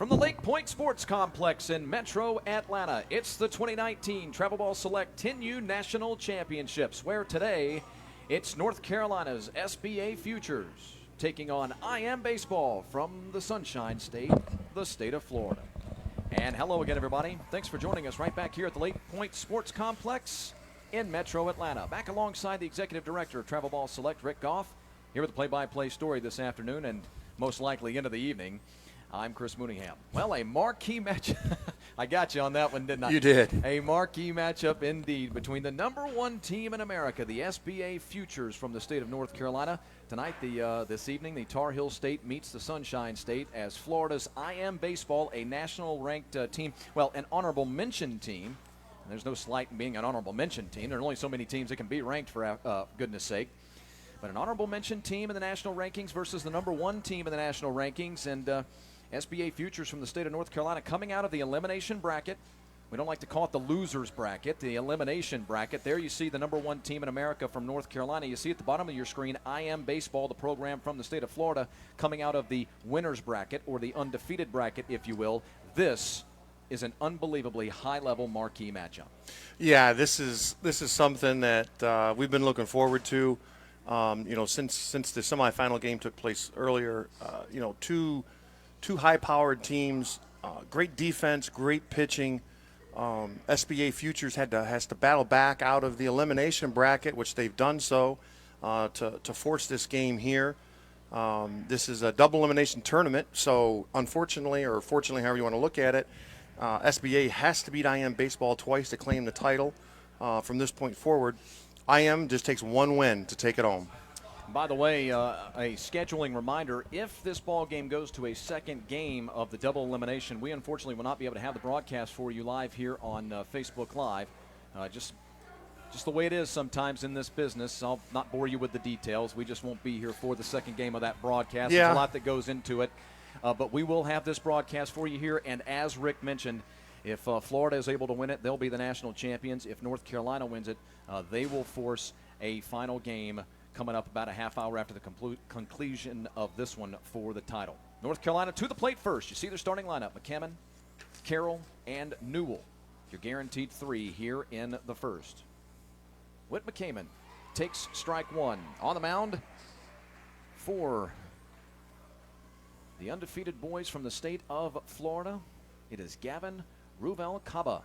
From the Lake Point Sports Complex in Metro Atlanta, it's the 2019 TravelBall Select 10U National Championships, where today it's North Carolina's SVA Futures taking on IM Baseball from the Sunshine State, the state of Florida. And hello again, everybody. Thanks for joining us right back here at the Lake Point Sports Complex in Metro Atlanta. Back alongside the Executive Director of TravelBall Select, Rick Goff, here with the play-by-play story this afternoon and most likely into the evening. I'm Chris Mooneyham. Well, a marquee match. I got you on that one, didn't I? You did. A marquee matchup indeed between the number one team in America, the SVA Futures from the state of North Carolina. Tonight, this evening, the Tar Heel State meets the Sunshine State as Florida's IM Baseball, a national-ranked team, well, an honorable mention team. There's no slight in being an honorable mention team. There are only so many teams that can be ranked, for goodness sake. But an honorable mention team in the national rankings versus the number one team in the national rankings. And SBA Futures from the state of North Carolina coming out of the elimination bracket. We don't like to call it the losers bracket, the elimination bracket. There you see the number one team in America from North Carolina. You see at the bottom of your screen, IM Baseball, the program from the state of Florida, coming out of the winners bracket, or the undefeated bracket, if you will. This is an unbelievably high-level marquee matchup. Yeah, this is something that we've been looking forward to. Since the semifinal game took place earlier, two high-powered teams, great defense, great pitching. SBA Futures has to battle back out of the elimination bracket, which they've done so, to force this game here. This is a double elimination tournament, so unfortunately, or fortunately, however you want to look at it, SBA has to beat IM Baseball twice to claim the title from this point forward. IM just takes one win to take it home. By the way, a scheduling reminder, if this ball game goes to a second game of the double elimination, we unfortunately will not be able to have the broadcast for you live here on Facebook Live. Just the way it is sometimes in this business. I'll not bore you with the details. We just won't be here for the second game of that broadcast. Yeah. There's a lot that goes into it. But we will have this broadcast for you here. And as Rick mentioned, if Florida is able to win it, they'll be the national champions. If North Carolina wins it, they will force a final game coming up about a half hour after the conclusion of this one for the title. North Carolina to the plate first. You see their starting lineup: McCammon, Carroll, and Newell. Your guaranteed three here in the first. Whit McCammon takes strike one. On the mound for the undefeated boys from the state of Florida, it is Gavin Ruvalcaba.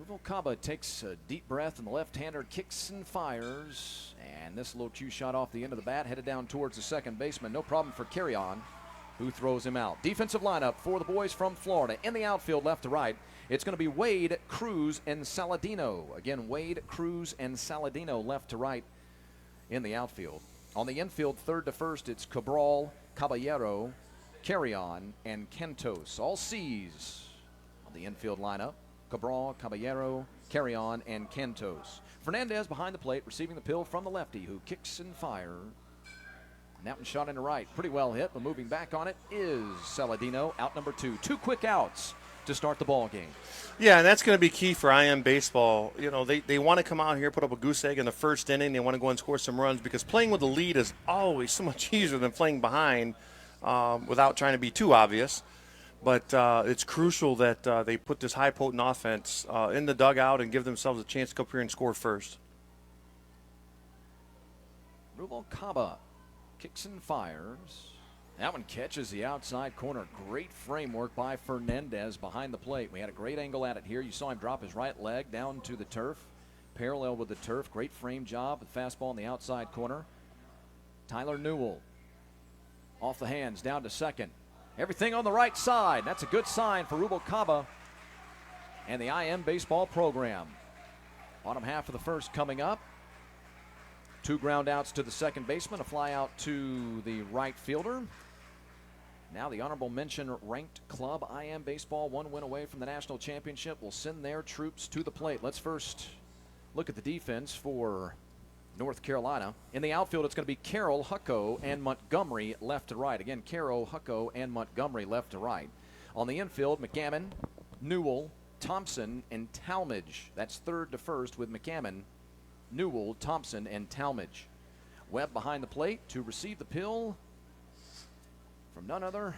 Ruvalcaba takes a deep breath, and the left-hander kicks and fires. And this little cue shot off the end of the bat, headed down towards the second baseman. No problem for Carry-On, who throws him out. Defensive lineup for the boys from Florida. In the outfield, left to right, it's going to be Wade, Cruz, and Saladino. Again, Wade, Cruz, and Saladino left to right in the outfield. On the infield, third to first, it's Cabral, Caballero, Carry-On, and Kentos. All C's on the infield lineup. Cabral, Caballero, Carry-On, and Kentos. Fernandez behind the plate, receiving the pill from the lefty, who kicks and fires. And that one shot into right. Pretty well hit, but moving back on it is Saladino, out number two. Two quick outs to start the ball game. Yeah, and that's going to be key for IM Baseball. You know, they want to come out here, put up a goose egg in the first inning. They want to go and score some runs, because playing with the lead is always so much easier than playing behind without trying to be too obvious. But it's crucial that they put this high potent offense in the dugout and give themselves a chance to come up here and score first. Ruvalcaba kicks and fires. That one catches the outside corner. Great framework by Fernandez behind the plate. We had a great angle at it here. You saw him drop his right leg down to the turf, parallel with the turf. Great frame job with fastball in the outside corner. Tyler Newell off the hands, down to second. Everything on the right side. That's a good sign for Ruvalcaba and the IM Baseball program. Bottom half of the first coming up. Two ground outs to the second baseman, a fly out to the right fielder. Now the honorable mention ranked club, IM Baseball, one win away from the national championship, will send their troops to the plate. Let's first look at the defense for North Carolina. In the outfield, it's going to be Carroll, Hucko, and Montgomery left to right. Again, Carroll, Hucko, and Montgomery left to right. On the infield, McCammon, Newell, Thompson, and Talmadge. That's third to first with McCammon, Newell, Thompson, and Talmadge. Webb behind the plate to receive the pill from none other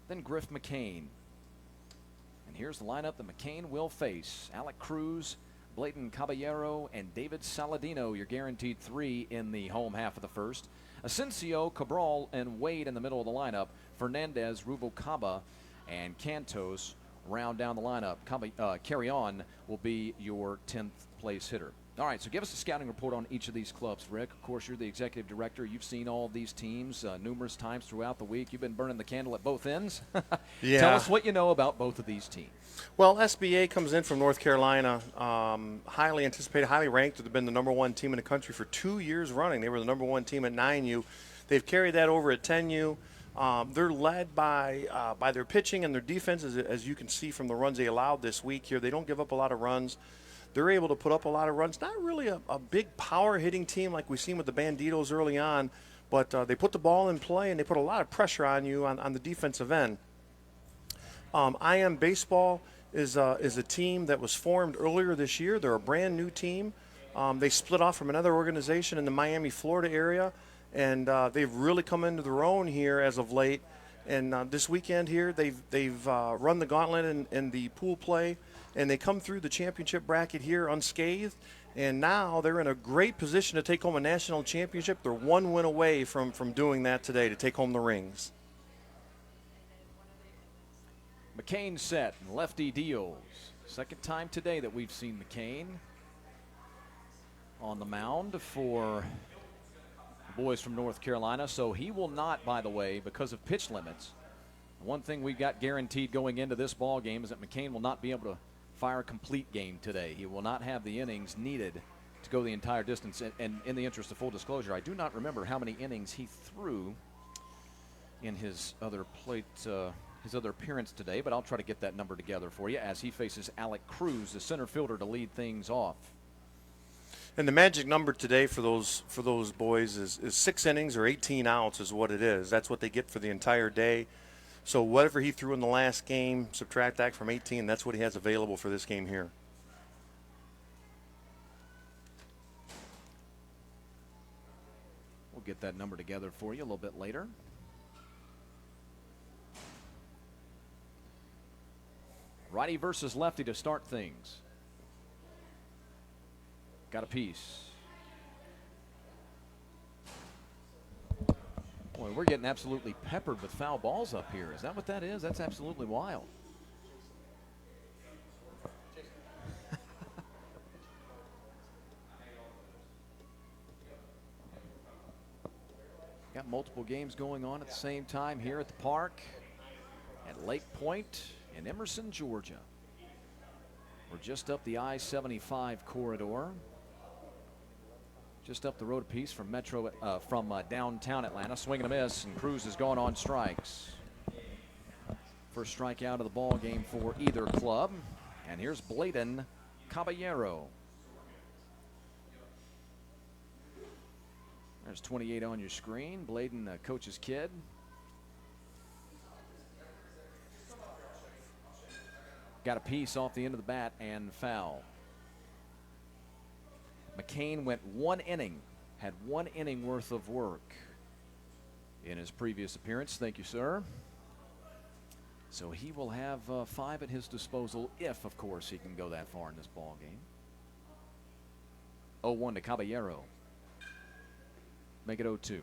than Griff McCain. And here's the lineup that McCain will face. Alec Cruz, Bladen Caballero, and David Saladino, your guaranteed 3 in the home half of the first. Asensio, Cabral, and Wade in the middle of the lineup. Fernandez, Rubalcaba, and Cantos round down the lineup. Carry on will be your 10th place hitter. All right, so give us a scouting report on each of these clubs, Rick. Of course, you're the executive director. You've seen all of these teams numerous times throughout the week. You've been burning the candle at both ends. Yeah. Tell us what you know about both of these teams. Well, SVA comes in from North Carolina, highly anticipated, highly ranked. They've been the #1 team in the country for 2 years running. They were the #1 team at 9U. They've carried that over at 10U. They're led by their pitching and their defense, as you can see from the runs they allowed this week here. They don't give up a lot of runs. They're able to put up a lot of runs. Not really a big power hitting team like we've seen with the Banditos early on, but they put the ball in play and they put a lot of pressure on you on the defensive end. IM Baseball is a team that was formed earlier this year. They're a brand new team. They split off from another organization in the Miami, Florida area, and they've really come into their own here as of late. And this weekend here, they've run the gauntlet in the pool play, and they come through the championship bracket here unscathed. And now they're in a great position to take home a national championship. They're 1 win away from doing that today, to take home the rings. McCain set, lefty deals. Second time today that we've seen McCain on the mound for the boys from North Carolina. So he will not, by the way, because of pitch limits. One thing we've got guaranteed going into this ball game is that McCain will not be able to fire a complete game today. He will not have the innings needed to go the entire distance. And in the interest of full disclosure, I do not remember how many innings he threw in his other plate. His other appearance today, but I'll try to get that number together for you as he faces Alec Cruz, the center fielder, to lead things off. And the magic number today for those boys is 6 innings or 18 outs is what it is. That's what they get for the entire day. So whatever he threw in the last game, subtract that from 18, that's what he has available for this game here. We'll get that number together for you a little bit later. Righty versus lefty to start things. Got a piece. Boy, we're getting absolutely peppered with foul balls up here. Is that what that is? That's absolutely wild. Got multiple games going on at the same time here at the park at Lake Point in Emerson, Georgia. We're just up the I-75 corridor, just up the road a piece from downtown Atlanta. Swing and a miss, and Cruz has gone on strikes. First strikeout of the ball game for either club. And here's Bladen Caballero. There's 28 on your screen. Bladen, coach's kid. Got a piece off the end of the bat and foul. McCain went 1 inning, had 1 inning worth of work in his previous appearance. Thank you, sir. So he will have 5 at his disposal if, of course, he can go that far in this ball game. 0-1 to Caballero. Make it 0-2.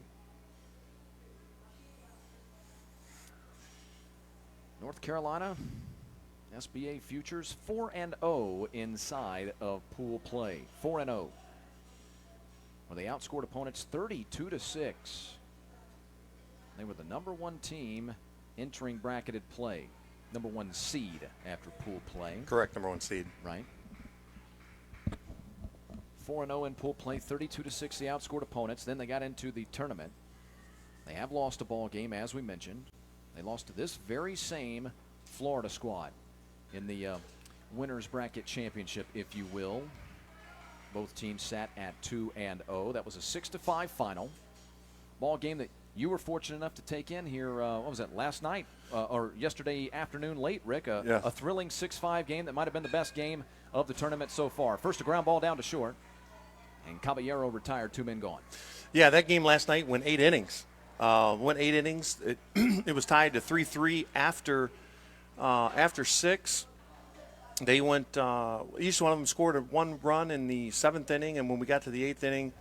North Carolina SBA Futures 4-0 inside of pool play. 4-0. Well, they outscored opponents 32-6. They were the #1 team entering bracketed play. #1 seed after pool play. Correct, #1 seed. Right. 4-0 in pool play, 32-6 they outscored opponents. Then they got into the tournament. They have lost a ball game, as we mentioned. They lost to this very same Florida squad in the winners bracket championship, if you will. Both teams sat at 2-0. That was a 6-5 final ball game that you were fortunate enough to take in here. What was that, last night or yesterday afternoon late, Rick? Yeah. A thrilling 6-5 game that might have been the best game of the tournament so far. First, a ground ball down to short. And Caballero retired, 2 men gone. Yeah, that game last night went 8 innings. It was tied to 3-3 after 6. They went. Each one of them scored 1 run in the 7th inning, and when we got to the 8th inning,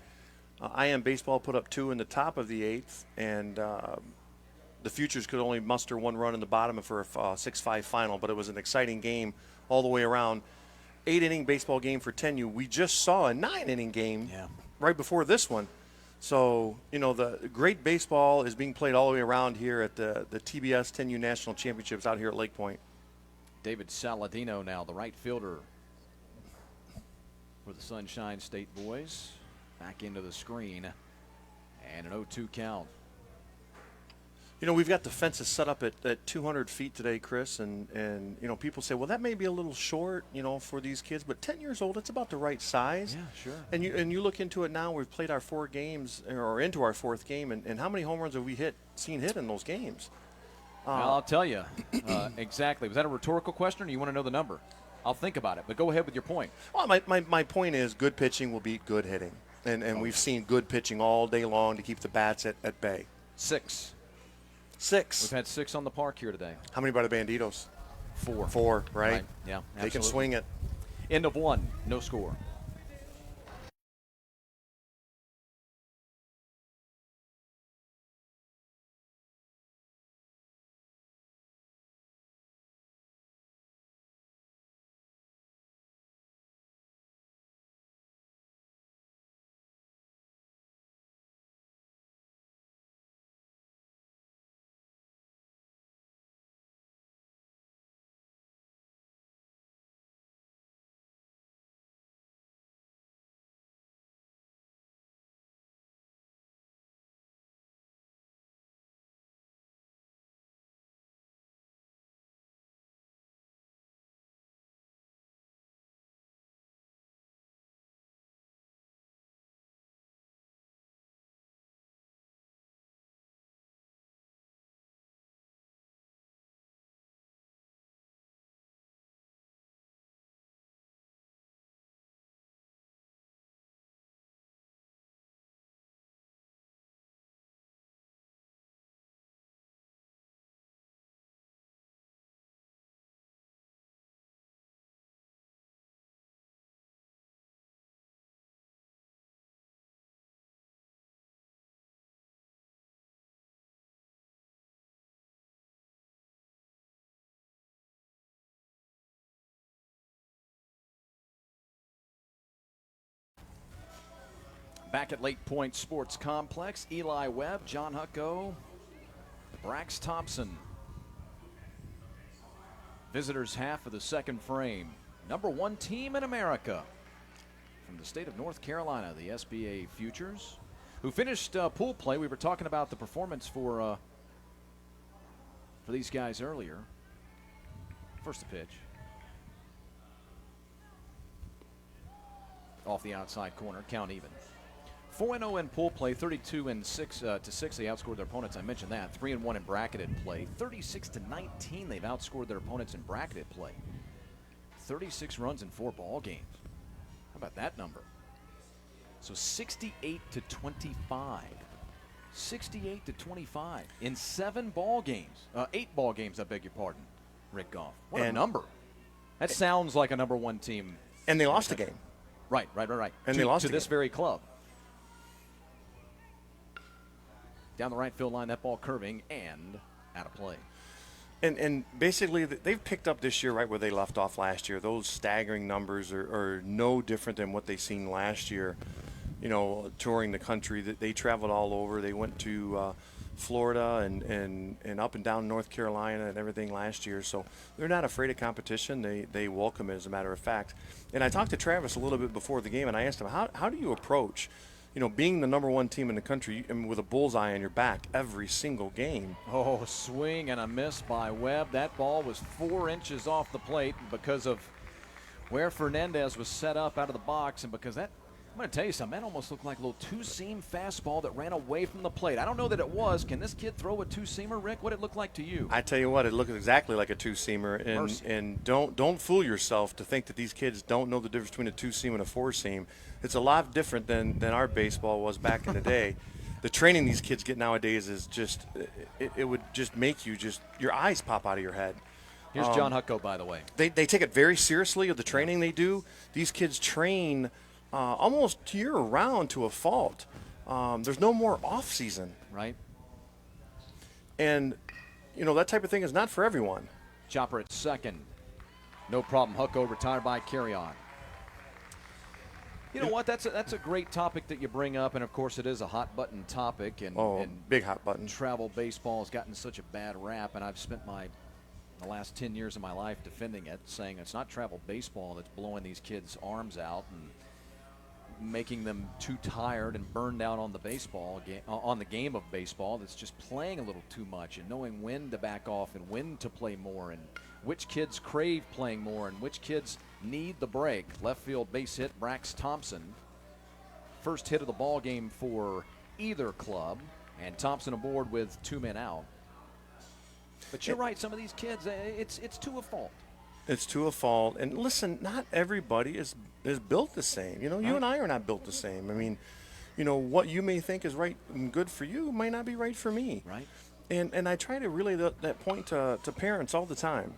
IM Baseball put up 2 in the top of the 8th, and the Futures could only muster 1 run in the bottom for a 6-5 final. But it was an exciting game all the way around. 8-inning baseball game for 10U. We just saw a 9-inning game right before this one. So, the great baseball is being played all the way around here at the TBS 10U National Championships out here at Lake Point. David Saladino now, the right fielder for the Sunshine State boys. Back into the screen. And an 0-2 count. We've got the fences set up at 200 feet today, Chris, and people say, well, that may be a little short, for these kids, but 10 years old, it's about the right size. Yeah, sure. And you look into it now, we've played our 4 games, or into our 4th game, and how many home runs have we seen hit in those games? Well, I'll tell you exactly. Was that a rhetorical question, or you want to know the number? I'll think about it, but go ahead with your point. Well, my point is good pitching will beat good hitting, and we've seen good pitching all day long to keep the bats at bay. 6. 6. We've had 6 on the park here today. How many by the Banditos? 4. 4, right? Yeah, absolutely. They can swing it. End of 1, no score. Back at Lake Point Sports Complex, Eli Webb, John Hucko, Brax Thompson. Visitors half of the 2nd frame. Number 1 team in America from the state of North Carolina, the SVA Futures, who finished pool play. We were talking about the performance for these guys earlier. First the pitch. Off the outside corner, count even. 4-0 in pool play, 32-6 to 6. They outscored their opponents. I mentioned that. 3-1 in bracketed play, 36-19. They've outscored their opponents in bracketed play. 36 runs in 4 ball games. How about that number? So 68-25. 68-25 in 7 ball games. 8 ball games, I beg your pardon, Rick Goff. What a number. That sounds like a number 1 team. And they lost the game. Right. And they lost to this very club. Down the right field line, that ball curving and out of play. And basically, they've picked up this year right where they left off last year. Those staggering numbers are no different than what they seen last year, touring the country. They traveled all over. They went to Florida and up and down North Carolina and everything last year. So they're not afraid of competition. They welcome it, as a matter of fact. And I talked to Travis a little bit before the game, and I asked him, how do you approach being the number 1 team in the country and with a bullseye on your back every single game? Oh, swing and a miss by Webb. That ball was 4 inches off the plate because of where Fernandez was set up out of the box, and because that I'm going to tell you something. That almost looked like a little two-seam fastball that ran away from the plate. I don't know that it was. Can this kid throw a two-seamer, Rick? What did it look like to you? I tell you what, it looked exactly like a two-seamer. And don't fool yourself to think that these kids don't know the difference between a two-seam and a four-seam. It's a lot different than our baseball was back in the day. The training these kids get nowadays is just it would just make you your eyes pop out of your head. Here's John Hucko, by the way. They take it very seriously of the training they do. These kids train almost year-round to a fault. There's no more off-season. Right. And, that type of thing is not for everyone. Chopper at second. No problem. Hucko retired by carry-on. You know what? That's a great topic that you bring up, and, of course, it is a hot-button topic. And big hot button. Travel baseball has gotten such a bad rap, and I've spent the last 10 years of my life defending it, saying it's not travel baseball that's blowing these kids' arms out and making them too tired and burned out on the game of baseball. That's just playing a little too much and knowing when to back off and when to play more and which kids crave playing more and which kids need the break. Left field base hit, Brax Thompson. First hit of the ball game for either club, and Thompson aboard with 2 men out. But you're right, some of these kids, it's to a fault. It's to a fault. And listen, not everybody is built the same. You and I are not built the same. I mean, what you may think is right and good for you might not be right for me. Right. And I try to relay that point to parents all the time.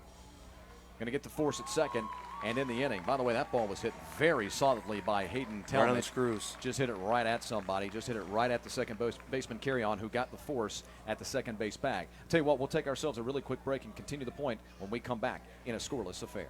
Going to get the force at second and in the inning. By the way, that ball was hit very solidly by Hayden Telnick. Right on the screws. Just hit it right at somebody. Just hit it right at the second baseman carry-on, who got the force at the second base bag. Tell you what, we'll take ourselves a really quick break and continue the point when we come back in a scoreless affair.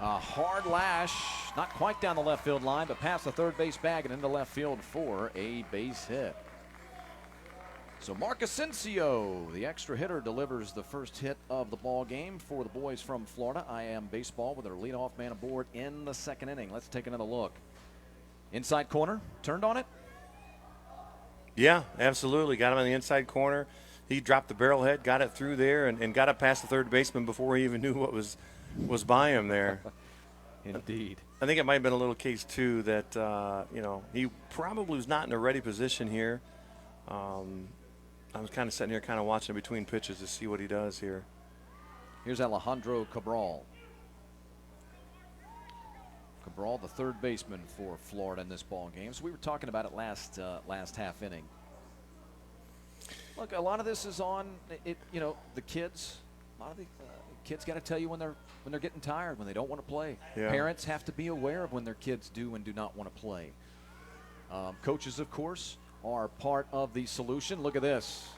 A hard lash, not quite down the left field line, but past the third base bag and into left field for a base hit. So Mark Asensio, the extra hitter, delivers the first hit of the ball game for the boys from Florida. I Am Baseball with their leadoff man aboard in the second inning. Let's take another look. Inside corner, turned on it? Yeah, absolutely. Got him on the inside corner. He dropped the barrel head, got it through there, and got it past the third baseman before he even knew what was by him there. Indeed. I think it might have been a little case, too, that, he probably was not in a ready position here. I was kind of sitting here kind of watching between pitches to see what he does here. Here's Alejandro Cabral. Cabral, the third baseman for Florida in this ball game. So we were talking about it last half inning. Look, a lot of this is on it. The kids. A lot of the kids got to tell you when they're getting tired, when they don't want to play. Yeah. Parents have to be aware of when their kids do and do not want to play. Coaches, of course, are part of the solution. Look at this.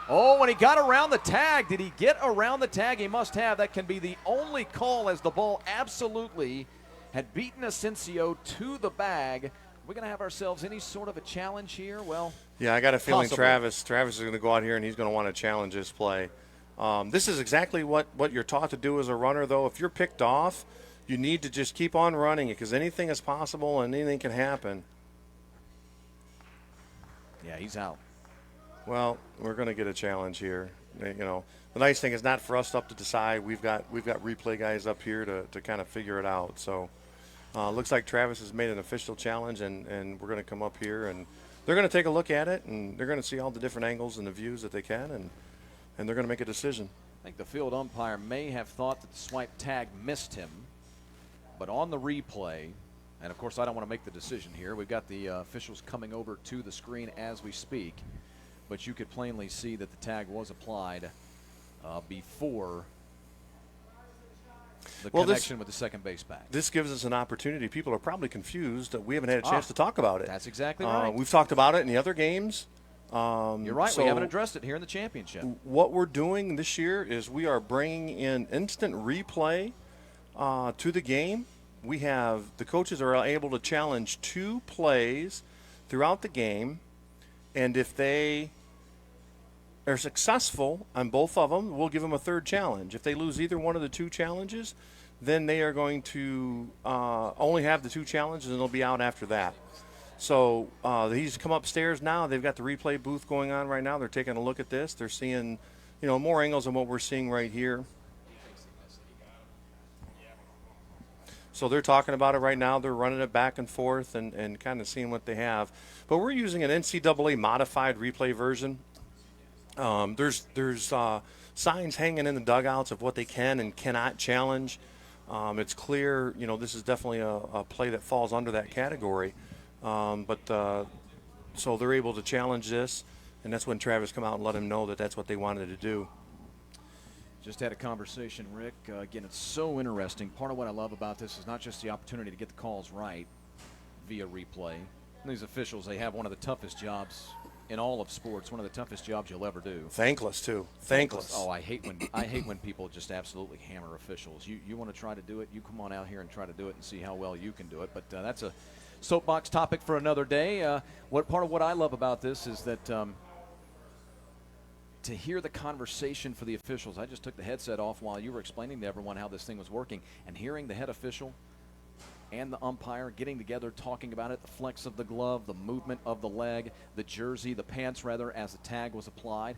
Oh, when he got around the tag, did he get around the tag? He must have. That can be the only call, as the ball absolutely had beaten Asensio to the bag. We're going to have ourselves any sort of a challenge here? Well, yeah, I got a feeling possibly. Travis is going to go out here and he's going to want to challenge this play. This is exactly what you're taught to do as a runner, though. If you're picked off, you need to just keep on running it because anything is possible and anything can happen. Yeah, he's out. Well, we're going to get a challenge here. You know, the nice thing is not for us up to decide. We've got replay guys up here to kind of figure it out. So looks like Travis has made an official challenge, and we're going to come up here, and they're going to take a look at it, and they're going to see all the different angles and the views that they can, and they're going to make a decision. I think the field umpire may have thought that the swipe tag missed him, but on the replay, and of course I don't want to make the decision here. We've got the officials coming over to the screen as we speak, but you could plainly see that the tag was applied before the connection with the second base pack. This gives us an opportunity. People are probably confused. We haven't had a chance to talk about it. That's exactly right. We've talked about it in the other games. You're right. So we haven't addressed it here in the championship. What we're doing this year is we are bringing in instant replay to the game. The coaches are able to challenge 2 plays throughout the game, and if they are successful on both of them, we'll give them a third challenge. If they lose either one of the 2 challenges, then they are going to only have the 2 challenges, and they'll be out after that. So he's come upstairs now. They've got the replay booth going on right now. They're taking a look at this. They're seeing, more angles than what we're seeing right here. So they're talking about it right now. They're running it back and forth and kind of seeing what they have. But we're using an NCAA modified replay version. There's signs hanging in the dugouts of what they can and cannot challenge. It's clear, this is definitely a play that falls under that category. So they're able to challenge this, and that's when Travis come out and let him know that that's what they wanted to do. Just had a conversation, Rick. Again, it's so interesting. Part of what I love about this is not just the opportunity to get the calls right via replay. These officials, they have one of the toughest jobs in all of sports, one of the toughest jobs you'll ever do. Thankless, too. Thankless. Oh, I hate when people just absolutely hammer officials. You want to try to do it, you come on out here and try to do it and see how well you can do it. But that's a soapbox topic for another day. Part of what I love about this is that to hear the conversation for the officials. I just took the headset off while you were explaining to everyone how this thing was working, and hearing the head official and the umpire getting together, talking about it, the flex of the glove, the movement of the leg, the jersey, the pants rather, as the tag was applied.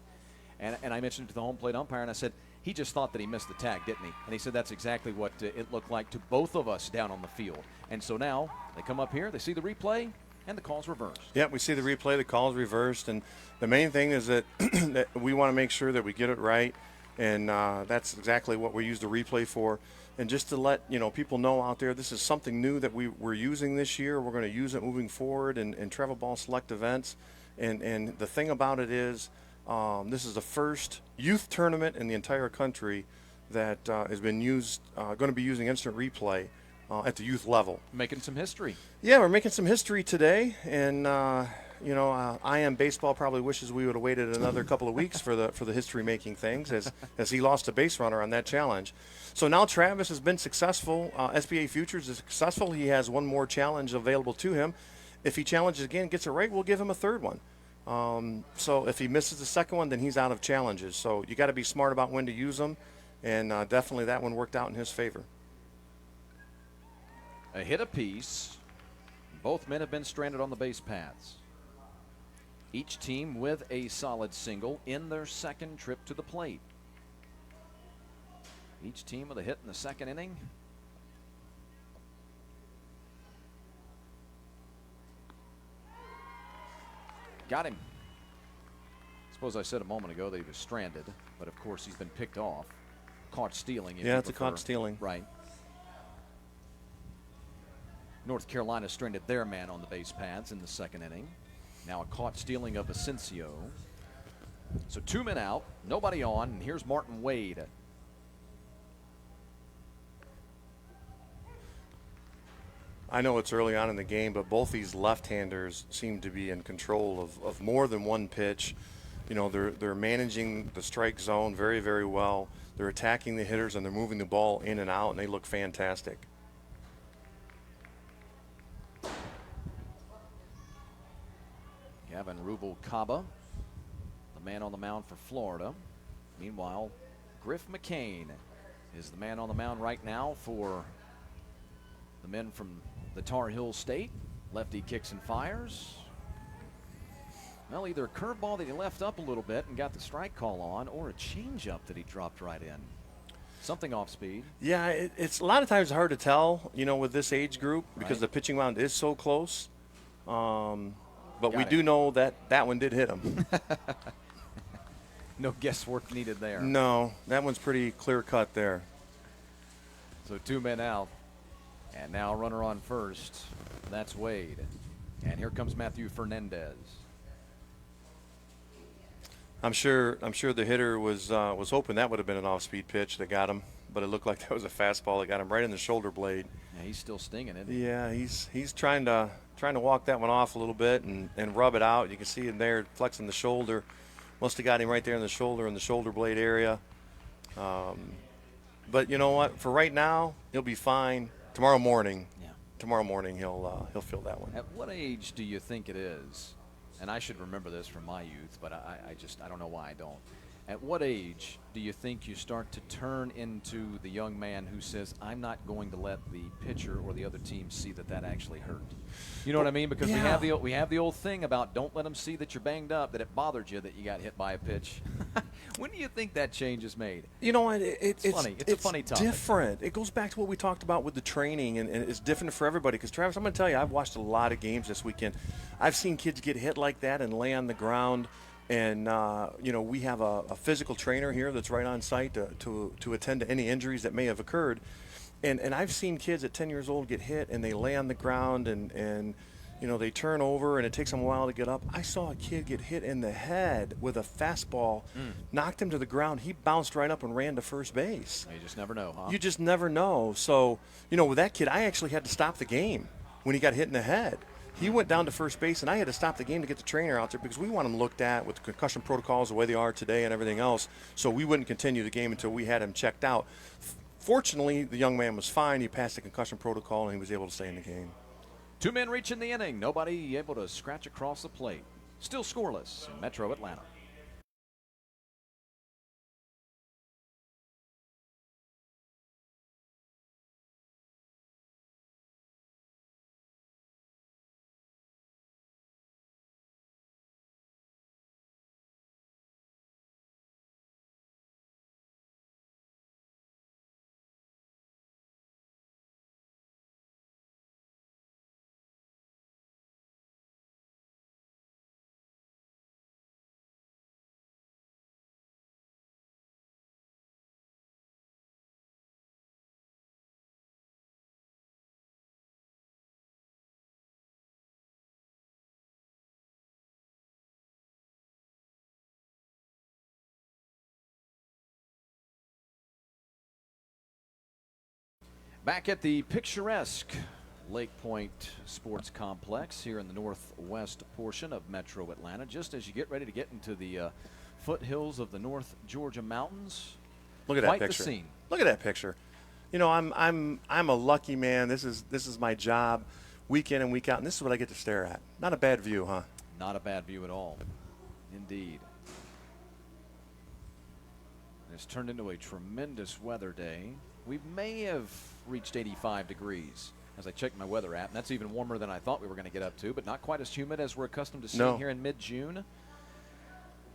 And I mentioned it to the home plate umpire, and I said, he just thought that he missed the tag, didn't he? And he said that's exactly what it looked like to both of us down on the field. And so now they come up here, they see the replay, and the call's reversed. Yeah, we see the replay, the call's reversed. And the main thing is that, that we want to make sure that we get it right. And that's exactly what we use the replay for. And just to let people know out there, this is something new that we're using this year. We're going to use it moving forward in TravelBall select events. And the thing about it is, this is the first youth tournament in the entire country that has been going to be using instant replay at the youth level. Making some history. Yeah, we're making some history today. And, I Am Baseball probably wishes we would have waited another couple of weeks for the history-making things as he lost a base runner on that challenge. So now Travis has been successful. SVA Futures is successful. He has one more challenge available to him. If he challenges again, gets it right, we'll give him a third one. So if he misses the second one, then he's out of challenges. So you got to be smart about when to use them, and definitely that one worked out in his favor. A hit apiece. Both men have been stranded on the base paths. Each team with a solid single in their second trip to the plate. Each team with a hit in the second inning. Got him. Suppose I said a moment ago that he was stranded, but of course he's been picked off. Caught stealing. Yeah, it's a caught stealing. Right. North Carolina stranded their man on the base paths in the second inning. Now a caught stealing of Asensio. So 2 men out, nobody on, and here's Martin Wade. I know it's early on in the game, but both these left-handers seem to be in control of more than one pitch. They're managing the strike zone very, very well. They're attacking the hitters, and they're moving the ball in and out, and they look fantastic. Gavin Rubalcaba, the man on the mound for Florida. Meanwhile, Griff McCain is the man on the mound right now for the men from the Tar Heel State. Lefty kicks and fires. Well, either a curveball that he left up a little bit and got the strike call on, or a changeup that he dropped right in. Something off speed. Yeah, it's a lot of times hard to tell, with this age group because Right. the pitching mound is so close. But we it. do know that one did hit him. No guesswork needed there. No, that one's pretty clear cut there. So 2 men out. And now runner on first. That's Wade. And here comes Matthew Fernandez. I'm sure the hitter was hoping that would have been an off-speed pitch that got him, but it looked like that was a fastball that got him right in the shoulder blade. Yeah, he's still stinging, isn't he? Yeah, he's trying to walk that one off a little bit and rub it out. You can see him there flexing the shoulder. Must have got him right there in the shoulder blade area. But you know what? For right now, he'll be fine. Tomorrow morning he'll feel that one. At what age do you think it is? And I should remember this from my youth, but I don't know why I don't. At what age do you think you start to turn into the young man who says, I'm not going to let the pitcher or the other team see that actually hurt? You know what I mean? Because Yeah. we have the old thing about don't let them see that you're banged up, that it bothered you that you got hit by a pitch. When do you think that change is made? You know what? It's funny. It's a funny topic. Different. It goes back to what we talked about with the training, and it's different for everybody. Because, Travis, I'm going to tell you, I've watched a lot of games this weekend. I've seen kids get hit like that and lay on the ground. And, we have a physical trainer here that's right on site to attend to any injuries that may have occurred. And I've seen kids at 10 years old get hit, and they lay on the ground, and they turn over, and it takes them a while to get up. I saw a kid get hit in the head with a fastball, knocked him to the ground. He bounced right up and ran to first base. You just never know, huh? You just never know. So, with that kid, I actually had to stop the game when he got hit in the head. He went down to first base, and I had to stop the game to get the trainer out there because we want him looked at with the concussion protocols the way they are today and everything else. So we wouldn't continue the game until we had him checked out. Fortunately, the young man was fine. He passed the concussion protocol, and he was able to stay in the game. 2 men reaching the inning. Nobody able to scratch across the plate. Still scoreless in Metro Atlanta. Back at the picturesque Lake Point Sports Complex here in the northwest portion of Metro Atlanta, just as you get ready to get into the foothills of the North Georgia mountains. Look at Quite that picture. the scene. Look at that picture. I'm a lucky man. This is my job, week in and week out, and this is what I get to stare at. Not a bad view, huh? Not a bad view at all. Indeed. It's turned into a tremendous weather day. We may have reached 85 degrees as I checked my weather app, and that's even warmer than I thought we were going to get up to, but not quite as humid as we're accustomed to seeing here in mid-June.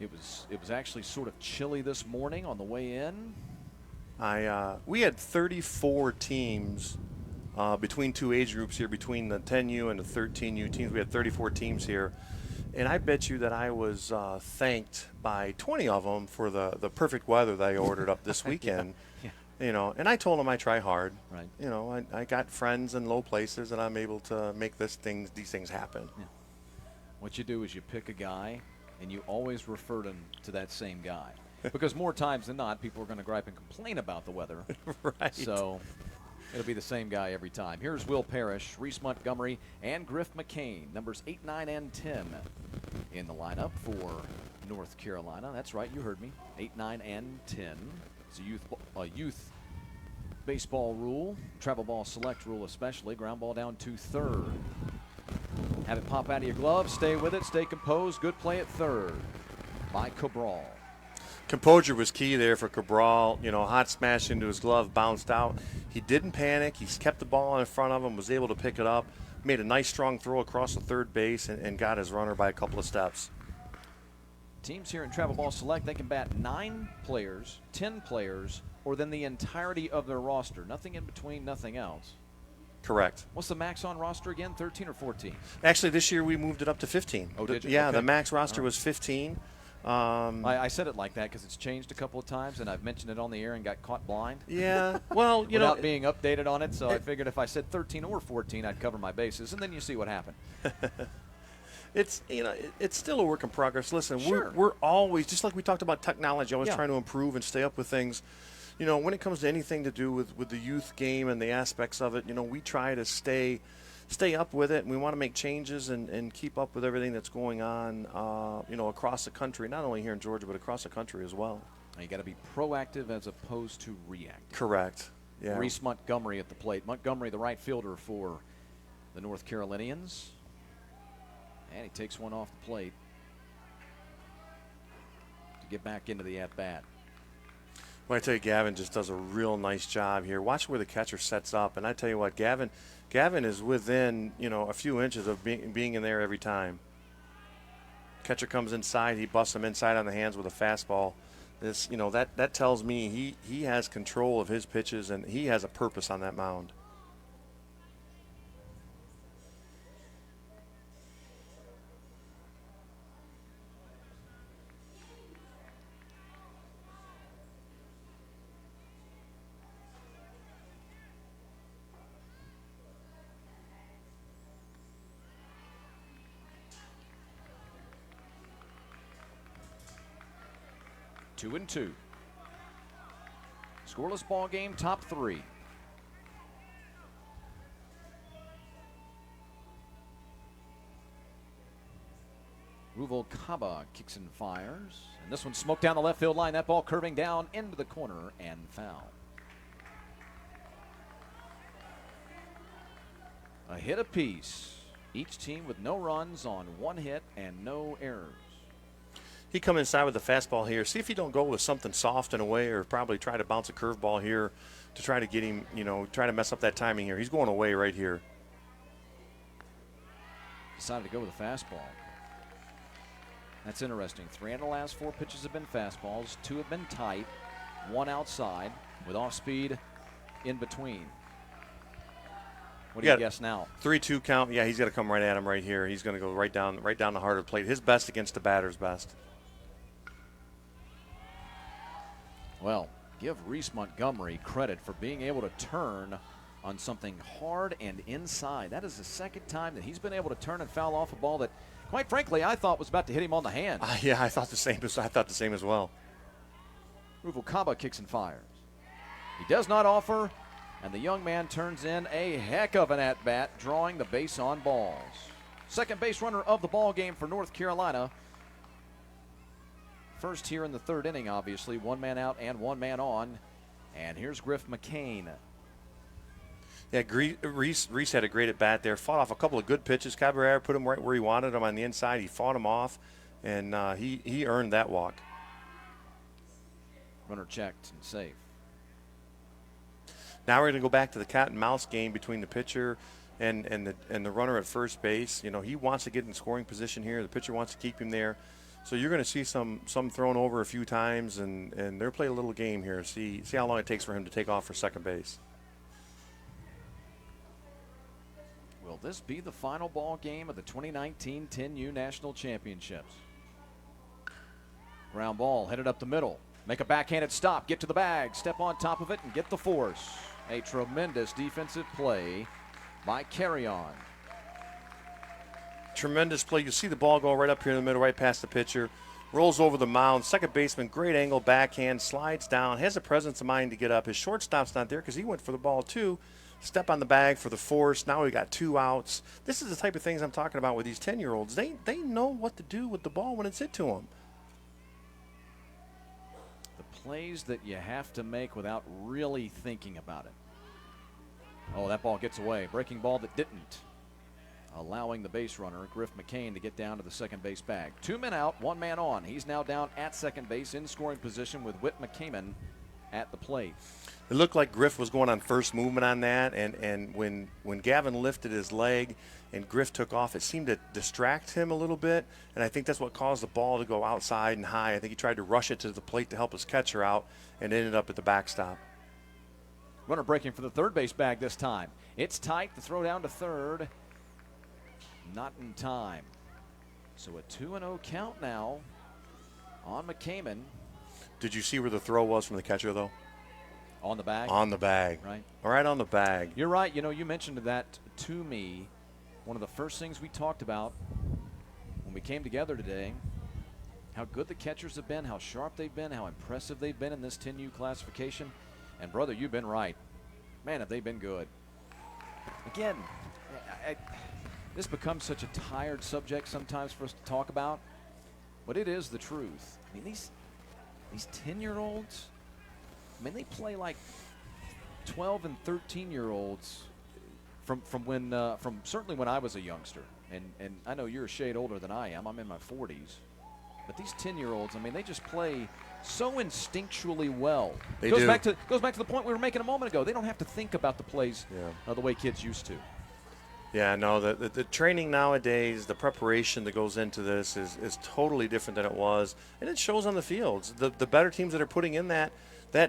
It was actually sort of chilly this morning on the way in. We had 34 teams between two age groups here, between the 10U and the 13U teams. We had 34 teams here. And I bet you that I was thanked by 20 of them for the perfect weather that I ordered up this weekend. Yeah. And I told them I try hard. Right. I got friends in low places, and I'm able to make these things happen. Yeah. What you do is you pick a guy, and you always refer to that same guy. Because more times than not, people are going to gripe and complain about the weather. Right. So it'll be the same guy every time. Here's Will Parrish, Reese Montgomery, and Griff McCain, numbers 8, 9, and 10 in the lineup for North Carolina. That's right, you heard me. 8, 9, and 10. It's a youth baseball rule, travel ball select rule especially. Ground ball down to third. Have it pop out of your glove, stay with it, stay composed. Good play at third by Cabral. Composure was key there for Cabral. Hot smash into his glove, bounced out. He didn't panic. He kept the ball in front of him, was able to pick it up, made a nice strong throw across the third base, and got his runner by a couple of steps. Teams here in Travel Ball Select, they can bat 9 players, 10 players, or then the entirety of their roster. Nothing in between, nothing else. Correct. What's the max on roster again, 13 or 14? Actually, this year we moved it up to 15. Oh, did you? Yeah, Okay. the max roster was 15. I said it like that because it's changed a couple of times, and I've mentioned it on the air and got caught blind. Yeah, well, you know. Without being updated on it, so I figured if I said 13 or 14, I'd cover my bases, and then you see what happened. It's it's still a work in progress. Listen, Sure. we're always, just like we talked about technology, always Yeah. trying to improve and stay up with things. You know, when it comes to anything to do with the youth game and the aspects of it, you know, we try to stay up with it, and we want to make changes and keep up with everything that's going on, you know, across the country, not only here in Georgia, but across the country as well. Now you got to be proactive as opposed to reactive. Correct. Yeah. Reese Montgomery at the plate. Montgomery, the right fielder for the North Carolinians. And he takes one off the plate to get back into the at-bat. Well, I tell you, Gavin just does a real nice job here. Watch where the catcher sets up, and I tell you what, Gavin is within, you know, a few inches of being in there every time. Catcher comes inside, he busts him inside on the hands with a fastball. This, you know, that tells me he has control of his pitches, and he has a purpose on that mound. Two and two. Scoreless ball game, top 3. Ruvalcaba kicks and fires. And this one smoked down the left field line. That ball curving down into the corner and foul. A hit apiece. Each team with no runs on 1 hit and no errors. He come inside with the fastball here. See if you don't go with something soft in a way, or probably try to bounce a curveball here to try to get him, you know, try to mess up that timing here. He's going away right here. Decided to go with a fastball. That's interesting. 3 of the last 4 pitches have been fastballs. 2 have been tight. 1 outside with off speed in between. What do you guess now? 3-2 count. Yeah, he's got to come right at him right here. He's going to go right down the heart of the plate. His best against the batter's best. Well, give Reese Montgomery credit for being able to turn on something hard and inside. That is the second time that he's been able to turn and foul off a ball that, quite frankly, I thought was about to hit him on the hand. Yeah, I thought the same as well. Ruvalcaba kicks and fires. He does not offer, and the young man turns in a heck of an at-bat, drawing the base on balls. Second base runner of the ball game for North Carolina. First here in the 3rd inning, obviously. 1 man out and 1 man on. And here's Griff McCain. Yeah, Reese had a great at-bat there. Fought off a couple of good pitches. Cabrera put him right where he wanted him on the inside. He fought him off, and he earned that walk. Runner checked and safe. Now we're going to go back to the cat and mouse game between the pitcher and the runner at first base. You know, he wants to get in scoring position here. The pitcher wants to keep him there. So you're going to see some thrown over a few times, and they're playing a little game here. See how long it takes for him to take off for second base. Will this be the final ball game of the 2019 10U National Championships? Ground ball headed up the middle. Make a backhanded stop, get to the bag, step on top of it, and get the force. A tremendous defensive play by Carry-On. Tremendous play. You see the ball go right up here in the middle, right past the pitcher. Rolls over the mound. Second baseman, great angle, backhand, slides down, has the presence of mind to get up. His shortstop's not there because he went for the ball too. Step on the bag for the force. Now we got 2 outs. This is the type of things I'm talking about with these 10-year-olds. They know what to do with the ball when it's hit to them. The plays that you have to make without really thinking about it. Oh, that ball gets away. Breaking ball that didn't. Allowing the base runner, Griff McCain, to get down to the second base bag. 2 men out, 1 man on. He's now down at second base in scoring position with Whit McCammon at the plate. It looked like Griff was going on first movement on that, and when Gavin lifted his leg, and Griff took off. It seemed to distract him a little bit, and I think that's what caused the ball to go outside and high. I think he tried to rush it to the plate to help his catcher out and ended up at the backstop. Runner breaking for the third base bag this time. It's tight. The throw down to third. Not in time. So a 2-0 count now on McCammon. Did you see where the throw was from the catcher, though? On the bag? On the bag. Right. Right on the bag. You're right. You know, you mentioned that to me. One of the first things we talked about when we came together today, how good the catchers have been, how sharp they've been, how impressive they've been in this 10U classification. And, brother, you've been right. Man, have they been good. Again, this becomes such a tired subject sometimes for us to talk about, but it is the truth. I mean, these 10-year-olds, I mean, they play like 12 and 13-year-olds from certainly when I was a youngster. And I know you're a shade older than I am. I'm in my 40s. But these 10-year-olds, I mean, they just play so instinctually well. They goes do. back to the point we were making a moment ago. They don't have to think about the plays the way kids used to. Yeah, no, the training nowadays, the preparation that goes into this is totally different than it was, and it shows on the fields. The better teams that are putting in that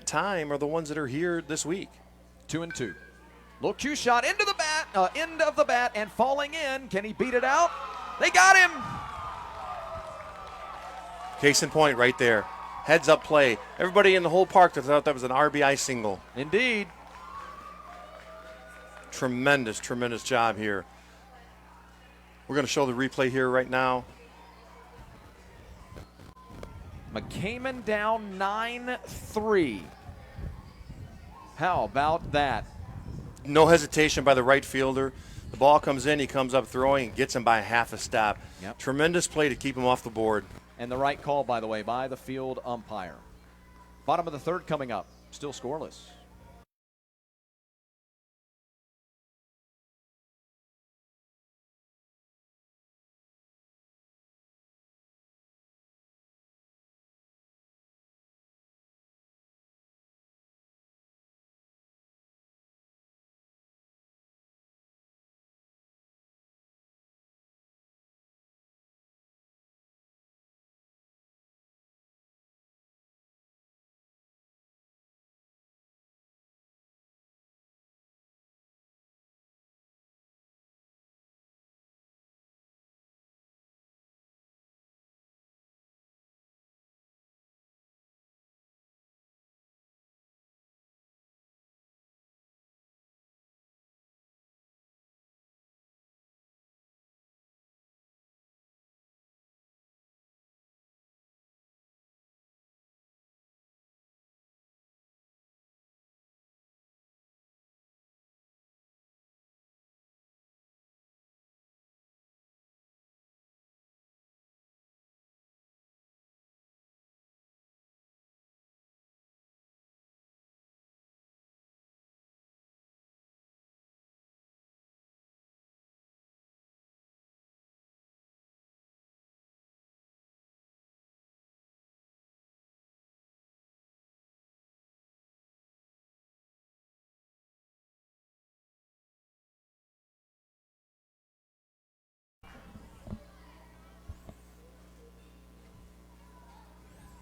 time are the ones that are here this week. 2-2. Little cue shot into the bat, end of the bat, and falling in. Can he beat it out? They got him. Case in point right there. Heads up play. Everybody in the whole park thought that was an RBI single. Indeed. Tremendous, tremendous job here. We're going to show the replay here right now. McCammon down 9-3. How about that? No hesitation by the right fielder. The ball comes in, he comes up throwing, and gets him by half a step. Yep. Tremendous play to keep him off the board. And the right call, by the way, by the field umpire. Bottom of the third coming up. Still scoreless.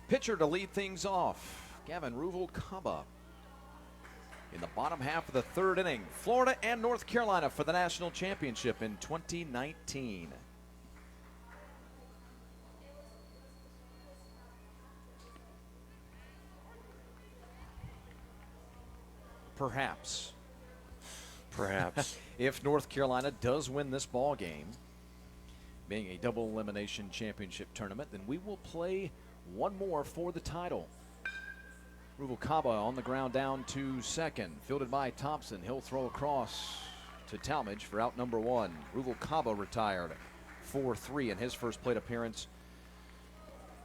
Pitcher to lead things off, Gavin Ruvalcaba. In the bottom half of the third inning, Florida and North Carolina for the national championship in 2019. Perhaps. If North Carolina does win this ball game, being a double elimination championship tournament, then we will play one more for the title. Ruvalcaba on the ground down to second. Fielded by Thompson. He'll throw across to Talmadge for out number one. Ruvalcaba retired 4-3 in his first plate appearance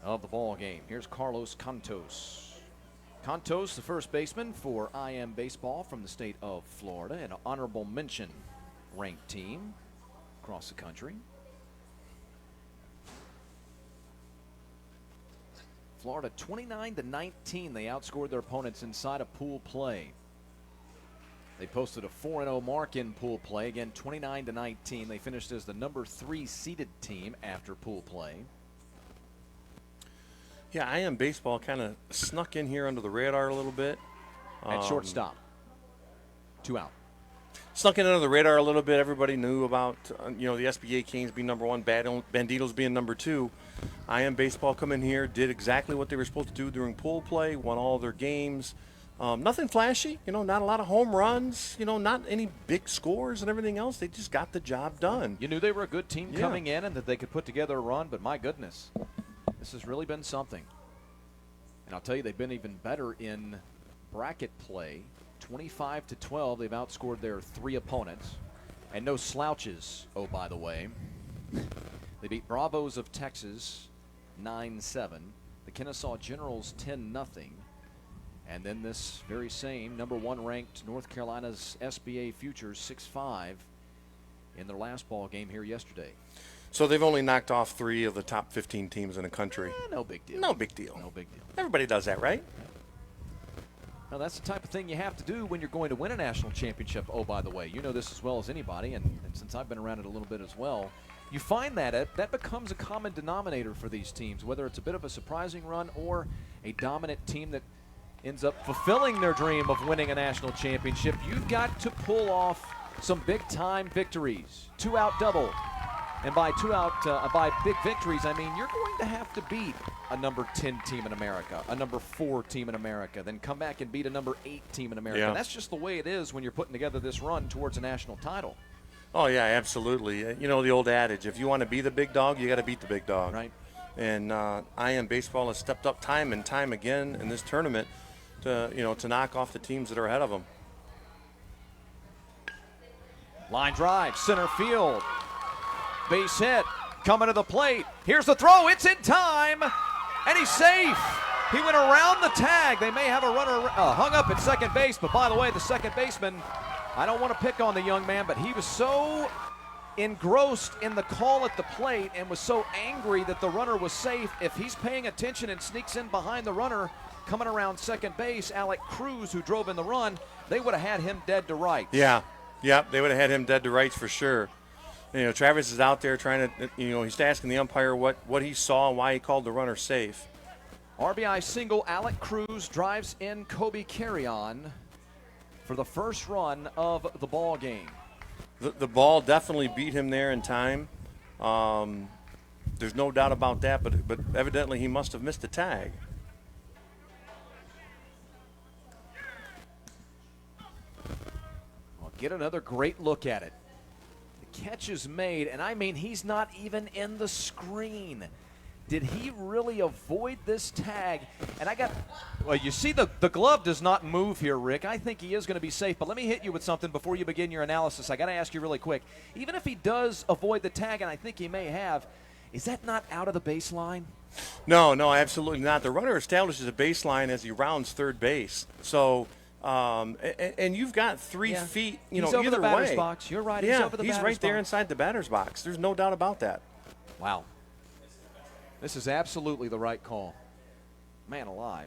of the ball game. Here's Carlos Cantos. Cantos, the first baseman for IM Baseball from the state of Florida, an honorable mention ranked team across the country. Florida 29-19. They outscored their opponents inside of pool play. They posted a 4-0 mark in pool play. Again, 29-19. They finished as the number 3 seeded team after pool play. Yeah, IM baseball kind of snuck in here under the radar a little bit. At shortstop. 2 out. Snuck in under the radar a little bit. Everybody knew about, the SBA Kings being number 1, Banditos being number 2. IM baseball come in here, did exactly what they were supposed to do during pool play, won all their games. Nothing flashy, not a lot of home runs, not any big scores and everything else. They just got the job done. You knew they were a good team coming in and that they could put together a run, but my goodness, this has really been something. And I'll tell you, they've been even better in bracket play. 25-12, they've outscored their 3 opponents. And no slouches, oh, by the way. They beat Bravos of Texas 9-7. The Kennesaw Generals 10-0. And then this very same number 1 ranked North Carolina's SBA Futures 6-5 in their last ball game here yesterday. So they've only knocked off 3 of the top 15 teams in the country. No big deal. No big deal. No big deal. Everybody does that, right? Now, that's the type of thing you have to do when you're going to win a national championship. Oh, by the way, you know this as well as anybody, and since I've been around it a little bit as well, you find that becomes a common denominator for these teams, whether it's a bit of a surprising run or a dominant team that ends up fulfilling their dream of winning a national championship. You've got to pull off some big-time victories. 2-out double. And by by big victories, I mean you're going to have to beat a number 10 team in America, a number 4 team in America, then come back and beat a number 8 team in America. Yeah. And that's just the way it is when you're putting together this run towards a national title. Oh, yeah, absolutely. The old adage, if you want to be the big dog, you got to beat the big dog. Right. And IM baseball has stepped up time and time again in this tournament to knock off the teams that are ahead of them. Line drive, center field. Base hit, coming to the plate. Here's the throw, it's in time, and he's safe. He went around the tag. They may have a runner hung up at second base, but by the way, the second baseman, I don't want to pick on the young man, but he was so engrossed in the call at the plate and was so angry that the runner was safe. If he's paying attention and sneaks in behind the runner coming around second base, Alec Cruz, who drove in the run, they would have had him dead to rights. Yeah, they would have had him dead to rights for sure. Travis is out there trying to, he's asking the umpire what he saw and why he called the runner safe. RBI single, Alec Cruz drives in Kobe Carrion for the first run of the ball game. The ball definitely beat him there in time. There's no doubt about that, but evidently he must have missed the tag. Well, get another great look at it. Catch is made, and I mean he's not even in the screen. Did he really avoid this tag? And well, you see the glove does not move here, Rick. I think he is going to be safe, but let me hit you with something before you begin your analysis. I got to ask you really quick. Even if he does avoid the tag, and I think he may have, is that not out of the baseline? No, absolutely not. The runner establishes a baseline as he rounds third base. So, and you've got 3 feet, he's either over the batter's way. box. You're right. Yeah, he's over the batter's right there box. inside the batter's box. There's no doubt about that. Wow. This is absolutely the right call. Man alive.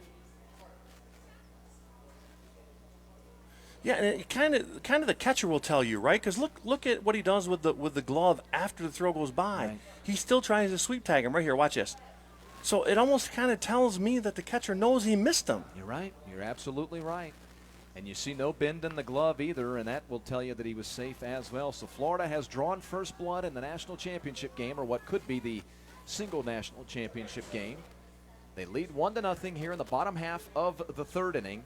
Yeah, and it kind of the catcher will tell you, right? Because look at what he does with the glove after the throw goes by. Right. He still tries to sweep tag him right here. Watch this. So it almost kind of tells me that the catcher knows he missed him. You're right. You're absolutely right. And you see no bend in the glove either, and that will tell you that he was safe as well. So Florida has drawn first blood in the national championship game, or what could be the single national championship game. They lead 1-0 here in the bottom half of the third inning.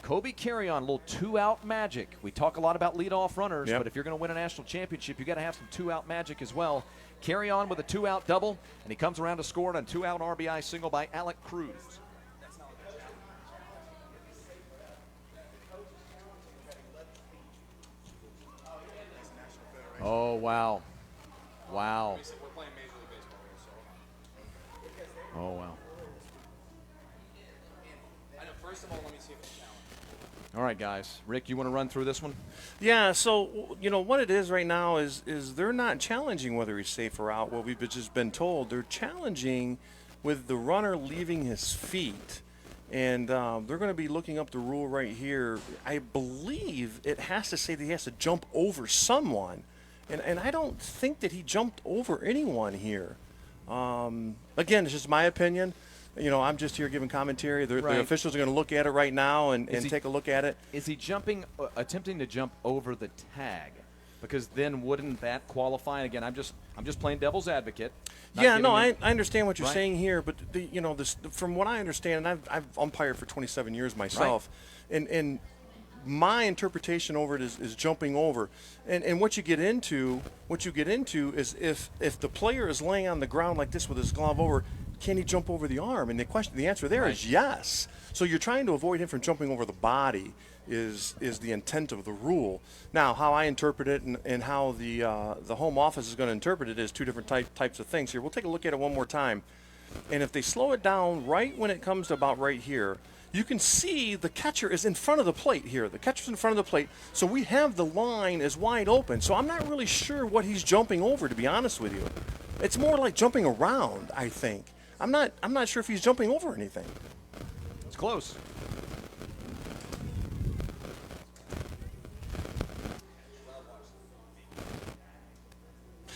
Kobe Carrion, a little 2-out magic. We talk a lot about leadoff runners, Yep. but if you're going to win a national championship, you got to have some 2-out magic as well. Carrion with a 2-out double, and he comes around to score on a 2-out RBI single by Alec Cruz. Oh, wow. Wow. Oh, wow. All right, guys. Rick, you want to run through this one? Yeah, so, what it is right now is they're not challenging whether he's safe or out, what we've just been told. They're challenging with the runner leaving his feet. And they're going to be looking up the rule right here. I believe it has to say that he has to jump over someone. And I don't think that he jumped over anyone here. Again, it's just my opinion. I'm just here giving commentary. The officials are going to look at it right now and take a look at it. Is he attempting to jump over the tag? Because then wouldn't that qualify? And again, I'm just playing devil's advocate. Yeah, no, I understand what you're saying here, but from what I understand, and I've umpired for 27 years myself, and my interpretation over it is jumping over, and what you get into is if the player is laying on the ground like this with his glove over, can he jump over the arm? And the answer there is yes. So you're trying to avoid him from jumping over the body is the intent of the rule. Now, how I interpret it and how the home office is going to interpret it is two different types of things here. We'll take a look at it one more time. And if they slow it down right when it comes to about right here, you can see the catcher is in front of the plate here. The catcher's in front of the plate, so we have the line is wide open. So I'm not really sure what he's jumping over, to be honest with you. It's more like jumping around, I think. I'm not sure if he's jumping over anything. It's close.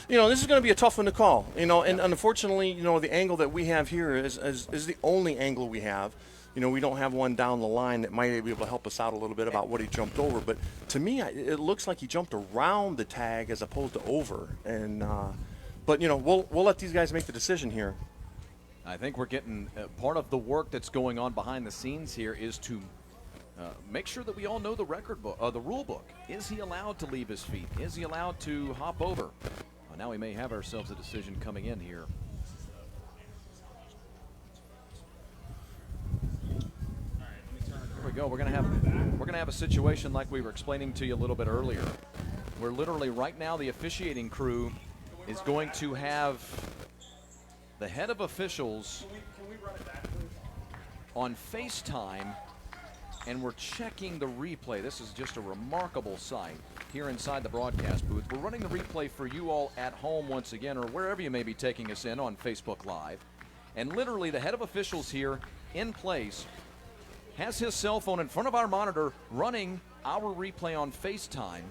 This is going to be a tough one to call. And unfortunately, the angle that we have here is the only angle we have. We don't have one down the line that might be able to help us out a little bit about what he jumped over. But to me, it looks like he jumped around the tag as opposed to over. And but we'll let these guys make the decision here. I think we're getting part of the work that's going on behind the scenes here is to make sure that we all know the record book, the rule book. Is he allowed to leave his feet? Is he allowed to hop over? Now we may have ourselves a decision coming in here. Here we go. We're gonna have a situation like we were explaining to you a little bit earlier, where literally right now the officiating crew is going to have the head of officials on FaceTime, and we're checking the replay. This is just a remarkable sight here inside the broadcast booth. We're running the replay for you all at home once again, or wherever you may be taking us in on Facebook Live. And literally the head of officials here in place has his cell phone in front of our monitor running our replay on FaceTime.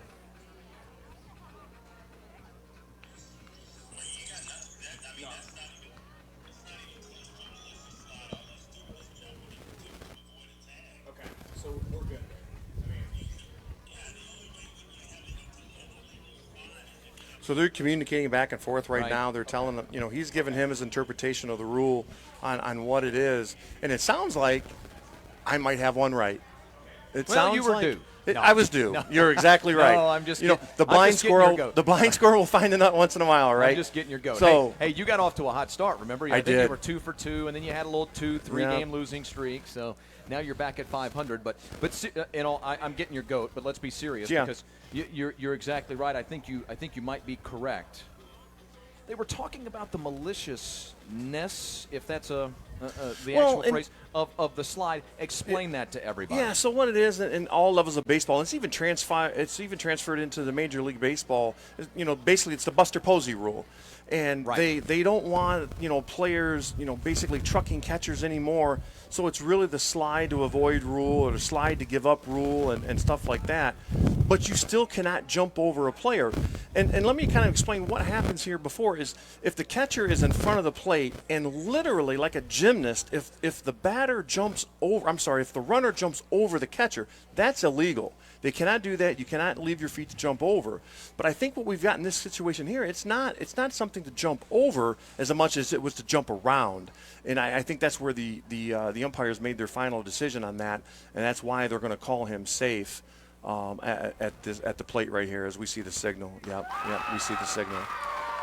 So they're communicating back and forth right now. They're telling him, he's giving him his interpretation of the rule on what it is. And it sounds like I might have one right. You were due. No. I was due. No. You're exactly right. No, I'm just the blind squirrel will find a nut once in a while, right? I'm just getting your goat. So, hey, you got off to a hot start, remember? I did. You were 2 for 2, and then you had a little 2-3 game losing streak. So now you're back at 500. But I'm getting your goat. But let's be serious because you're exactly right. I think you might be correct. They were talking about the maliciousness, if that's the actual phrase, of the slide. Explain that to everybody. Yeah, so what it is in all levels of baseball, it's even transferred into the Major League Baseball. Basically it's the Buster Posey rule. And they don't want, players, basically trucking catchers anymore. So it's really the slide to avoid rule or the slide to give up rule and stuff like that. But you still cannot jump over a player. And let me kind of explain what happens here before is if the catcher is in front of the plate and literally like a gymnast, if the runner jumps over the catcher, that's illegal. They cannot do that. You cannot leave your feet to jump over. But I think what we've got in this situation here, it's not something to jump over as much as it was to jump around. And I think that's where the umpires made their final decision on that, and that's why they're going to call him safe at the plate right here as we see the signal. Yep, we see the signal.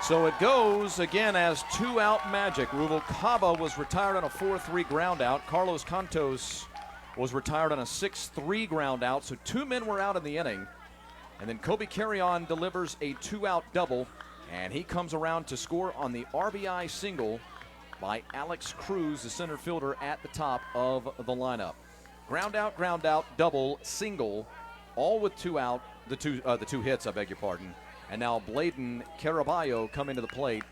So it goes again as 2-out magic. Ruvalcaba was retired on a 4-3 ground out. Carlos Cantos was retired on a 6-3 ground out. So 2 men were out in the inning. And then Kobe Carrion delivers a 2-out double. And he comes around to score on the RBI single by Alex Cruz, the center fielder at the top of the lineup. Ground out, double, single, all with 2 out. The two hits, I beg your pardon. And now Bladen Caraballo coming to the plate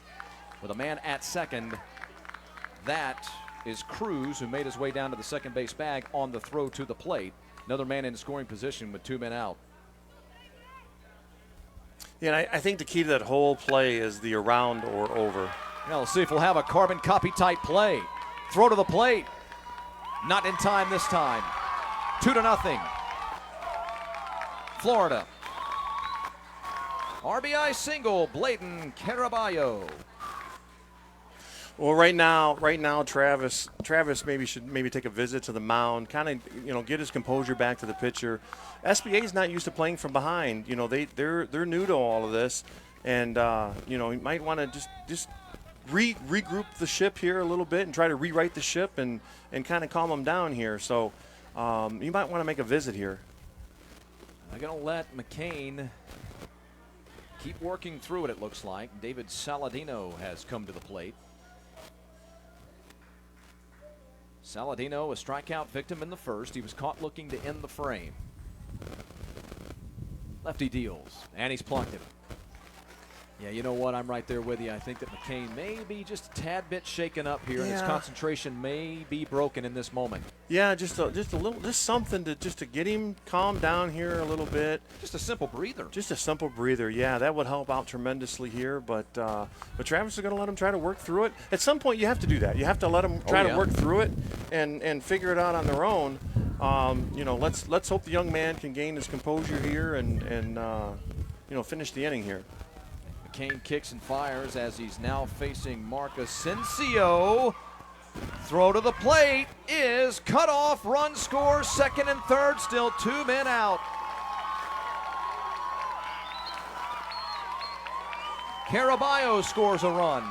with a man at second. That is Cruz, who made his way down to the second base bag on the throw to the plate. Another man in scoring position with 2 men out. Yeah, and I think the key to that whole play is the around or over. Now let's see if we'll have a carbon copy type play. Throw to the plate. Not in time this time. 2-0. Florida. RBI single, Bladen Caraballo. Well, right now, Travis should take a visit to the mound, kind of, get his composure back to the pitcher. SVA is not used to playing from behind. They're new to all of this, and he might want to just regroup the ship here a little bit and try to rewrite the ship and kind of calm them down here. So you might want to make a visit here. I'm going to let McCain keep working through it, it looks like. David Saladino has come to the plate. Saladino, a strikeout victim in the first. He was caught looking to end the frame. Lefty deals, and he's plucked him. Yeah, you know what? I'm right there with you. I think that McCain may be just a tad bit shaken up here, and his concentration may be broken in this moment. Yeah, just a little, just something to get him calmed down here a little bit. Just a simple breather. Just a simple breather. Yeah, that would help out tremendously here. But Travis is going to let him try to work through it. At some point, you have to do that. You have to let them try to work through it and figure it out on their own. Let's hope the young man can gain his composure here and finish the inning here. McCain kicks and fires as he's now facing Mark Asensio. Throw to the plate is cut off. Run scores, second and third, still 2 men out. Caraballo scores a run.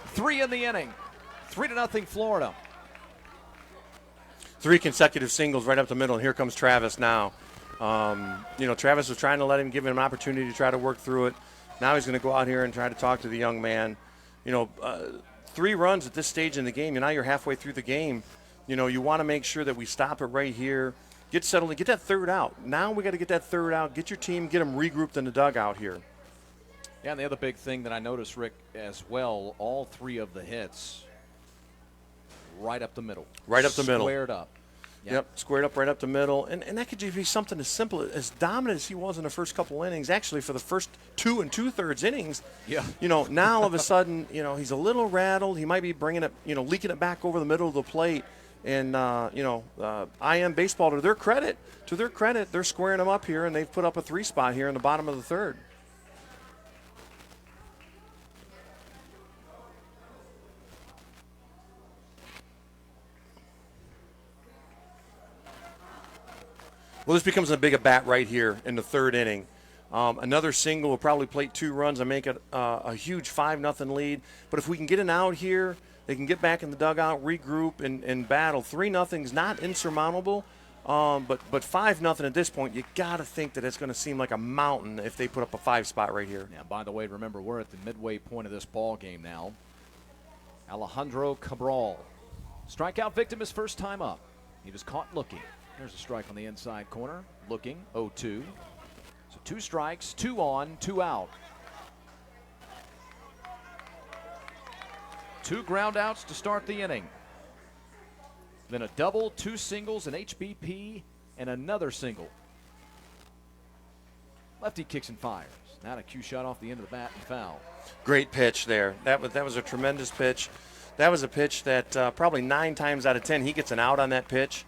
3 in the inning. 3-0 Florida. 3 consecutive singles right up the middle, and here comes Travis now. Travis was trying to let him, give him an opportunity to try to work through it. Now he's going to go out here and try to talk to the young man. 3 runs at this stage in the game. Now you're halfway through the game. You want to make sure that we stop it right here, get settled, get that third out. Now we got to get that third out, get your team, get them regrouped in the dugout here. Yeah, and the other big thing that I noticed, Rick, as well, all 3 of the hits right up the middle. Right up the middle. Squared up. Yep, squared up right up the middle. And that could just be something as simple as dominant as he was in the first couple innings. Actually, for the first 2 2/3 innings, now all of a sudden, he's a little rattled. He might be bringing it, leaking it back over the middle of the plate. And, IM Baseball, to their credit, they're squaring him up here, and they've put up a 3 spot here in the bottom of the third. Well, this becomes a big at bat right here in the third inning. Another single will probably plate 2 runs and make it a huge 5-0 lead. But if we can get an out here, they can get back in the dugout, regroup, and battle. 3-0 is not insurmountable, but 5-0 at this point, you got to think that it's going to seem like a mountain if they put up a 5 spot right here. Now, by the way, remember, we're at the midway point of this ball game now. Alejandro Cabral. Strikeout victim his first time up. He was caught looking. There's a strike on the inside corner. Looking, 0-2. So 2 strikes, 2 on, 2 out. 2 ground outs to start the inning. Then a double, 2 singles, an HBP, and another single. Lefty kicks and fires. Now a cue shot off the end of the bat and foul. Great pitch there. That was a tremendous pitch. That was a pitch that probably 9 times out of 10 he gets an out on that pitch.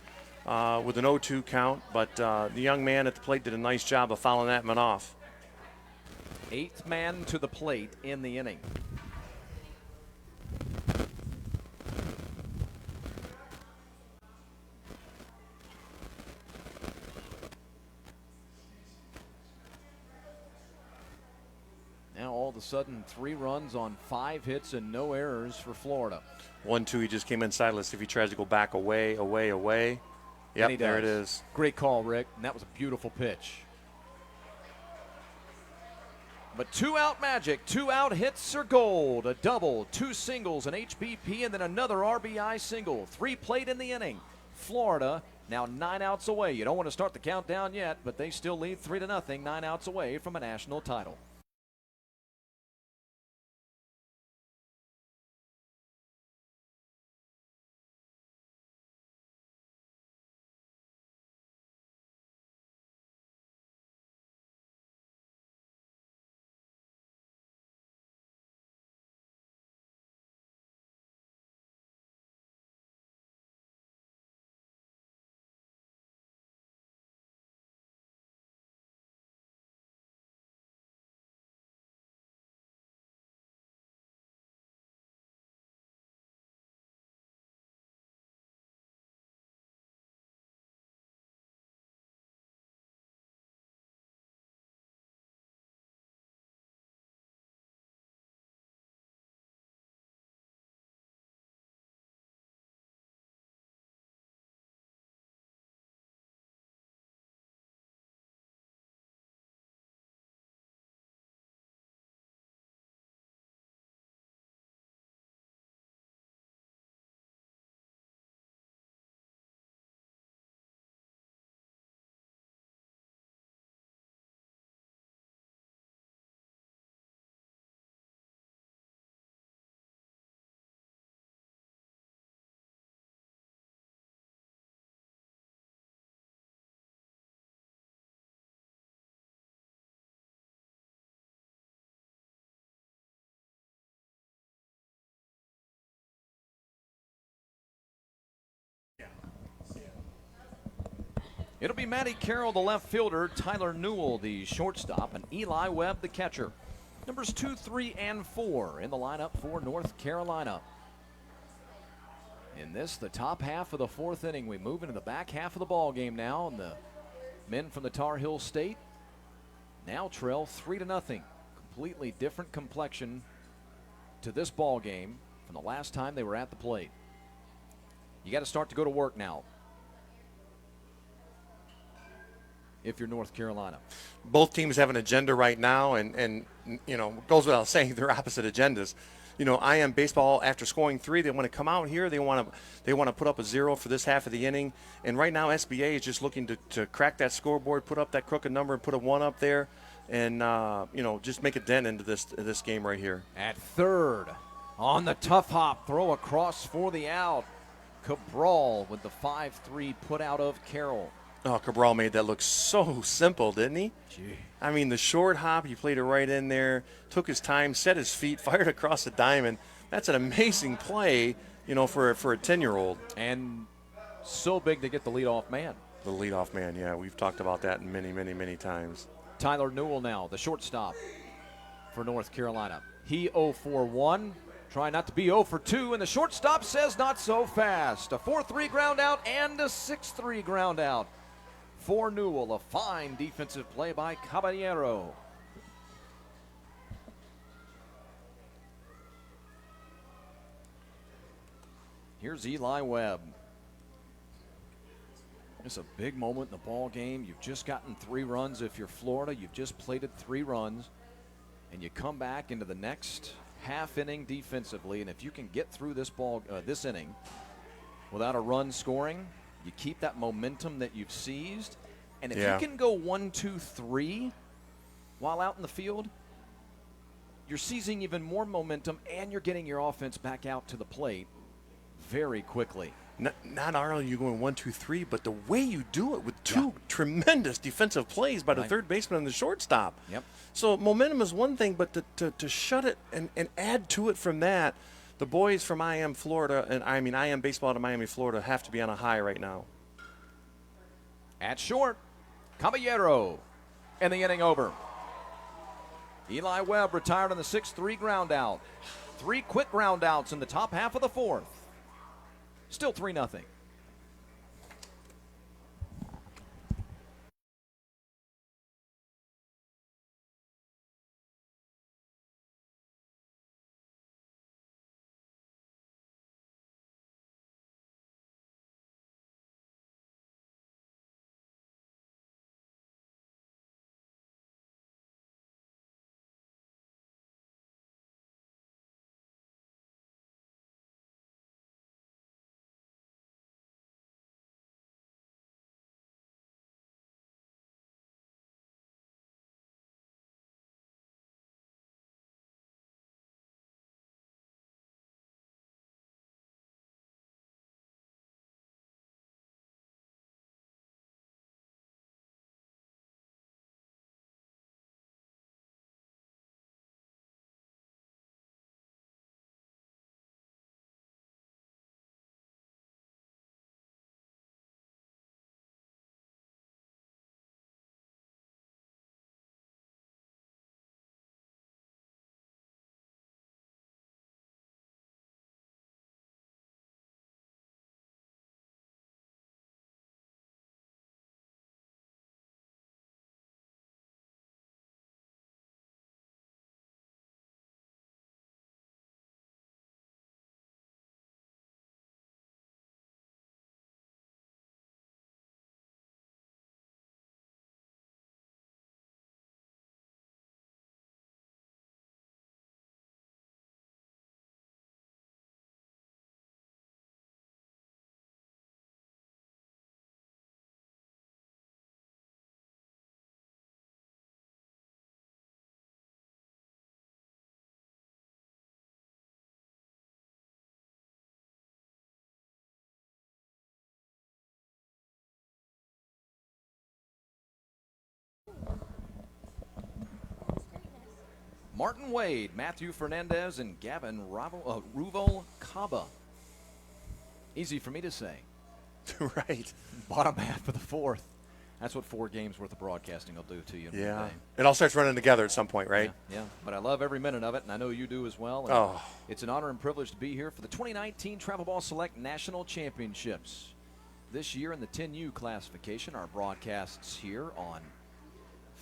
With an 0-2 count, but the young man at the plate did a nice job of fouling that one off. 8th man to the plate in the inning. Now all of a sudden 3 runs on 5 hits and no errors for Florida. 1-2, he just came inside. Let's see if he tries to go back away. Yep, there it is. Great call, Rick, and that was a beautiful pitch. But 2 out magic, 2 out hits are gold. A double, 2 singles, an HBP, and then another RBI single. 3 plate in the inning. Florida now 9 outs away. You don't want to start the countdown yet, but they still lead 3-0, 9 outs away from a national title. It'll be Matty Carroll, the left fielder, Tyler Newell, the shortstop, and Eli Webb, the catcher. Numbers 2, 3, and 4 in the lineup for North Carolina. In this, the top half of the fourth inning, we move into the back half of the ball game now, and the men from the Tar Heel State now trail 3-0. Completely different complexion to this ball game from the last time they were at the plate. You got to start to go to work now if you're North Carolina. Both teams have an agenda right now, and you know, it goes without saying they're opposite agendas. You know, IM baseball, after scoring 3, they want to come out here. They want to put up a 0 for this half of the inning. And right now, SVA is just looking to crack that scoreboard, put up that crooked number, and put a 1 up there, and you know, just make a dent into this game right here. At third, on the tough hop, throw across for the out. Cabral with the 5-3 put out of Carroll. Oh, Cabral made that look so simple, didn't he? Gee. I mean, the short hop, he played it right in there, took his time, set his feet, fired across the diamond. That's an amazing play, you know, for a 10-year-old. And so big to get the leadoff man. The leadoff man, yeah. We've talked about that many, many, many times. Tyler Newell now, the shortstop for North Carolina. He 0 for 1. Try not to be 0 for 2, and the shortstop says not so fast. A 4-3 ground out and a 6-3 ground out for Newell. A fine defensive play by Caballero. Here's Eli Webb. It's a big moment in the ball game. You've just gotten 3 runs. If you're Florida, you've just plated 3 runs, and you come back into the next half inning defensively, and if you can get through this inning without a run scoring, you keep that momentum that you've seized. And if you can go 1, 2, 3 while out in the field, you're seizing even more momentum, and you're getting your offense back out to the plate very quickly. Not only are you going 1, 2, 3, but the way you do it with 2 tremendous defensive plays by the third baseman and the shortstop. Yep. So momentum is one thing, but to shut it and add to it from that, the boys from IM Florida, and I mean IM baseball out of Miami, Florida, have to be on a high right now. At short, Caballero, and the inning over. Eli Webb retired on the 6-3 ground out. 3 quick ground outs in the top half of the fourth. Still 3-0. Martin Wade, Matthew Fernandez, and Gavin Ruval Caba. Easy for me to say. Right. Bottom half of the fourth. That's what 4 games worth of broadcasting will do to you in one Yeah. day. It all starts running together at some point, right? Yeah, but I love every minute of it, and I know you do as well. And Oh. it's an honor and privilege to be here for the 2019 Travel Ball Select National Championships. This year in the 10U classification, our broadcasts here on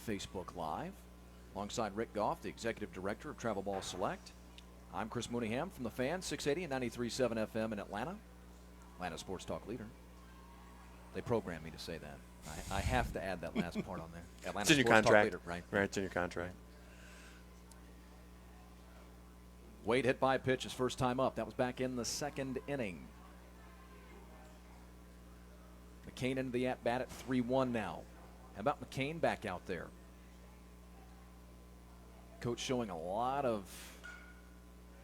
Facebook Live, alongside Rick Goff, the Executive Director of Travel Ball Select. I'm Chris Mooneyham from The Fan, 680 and 93.7 FM in Atlanta. Atlanta Sports Talk leader. They programmed me to say that. I have to add that last part on there. Atlanta It's in your Sports Talk contract. leader, right? Right, it's in your contract. Wade hit by a pitch his first time up. That was back in the 2nd inning. McCain into the at-bat at 3-1 now. How about McCain back out there? Coach showing a lot of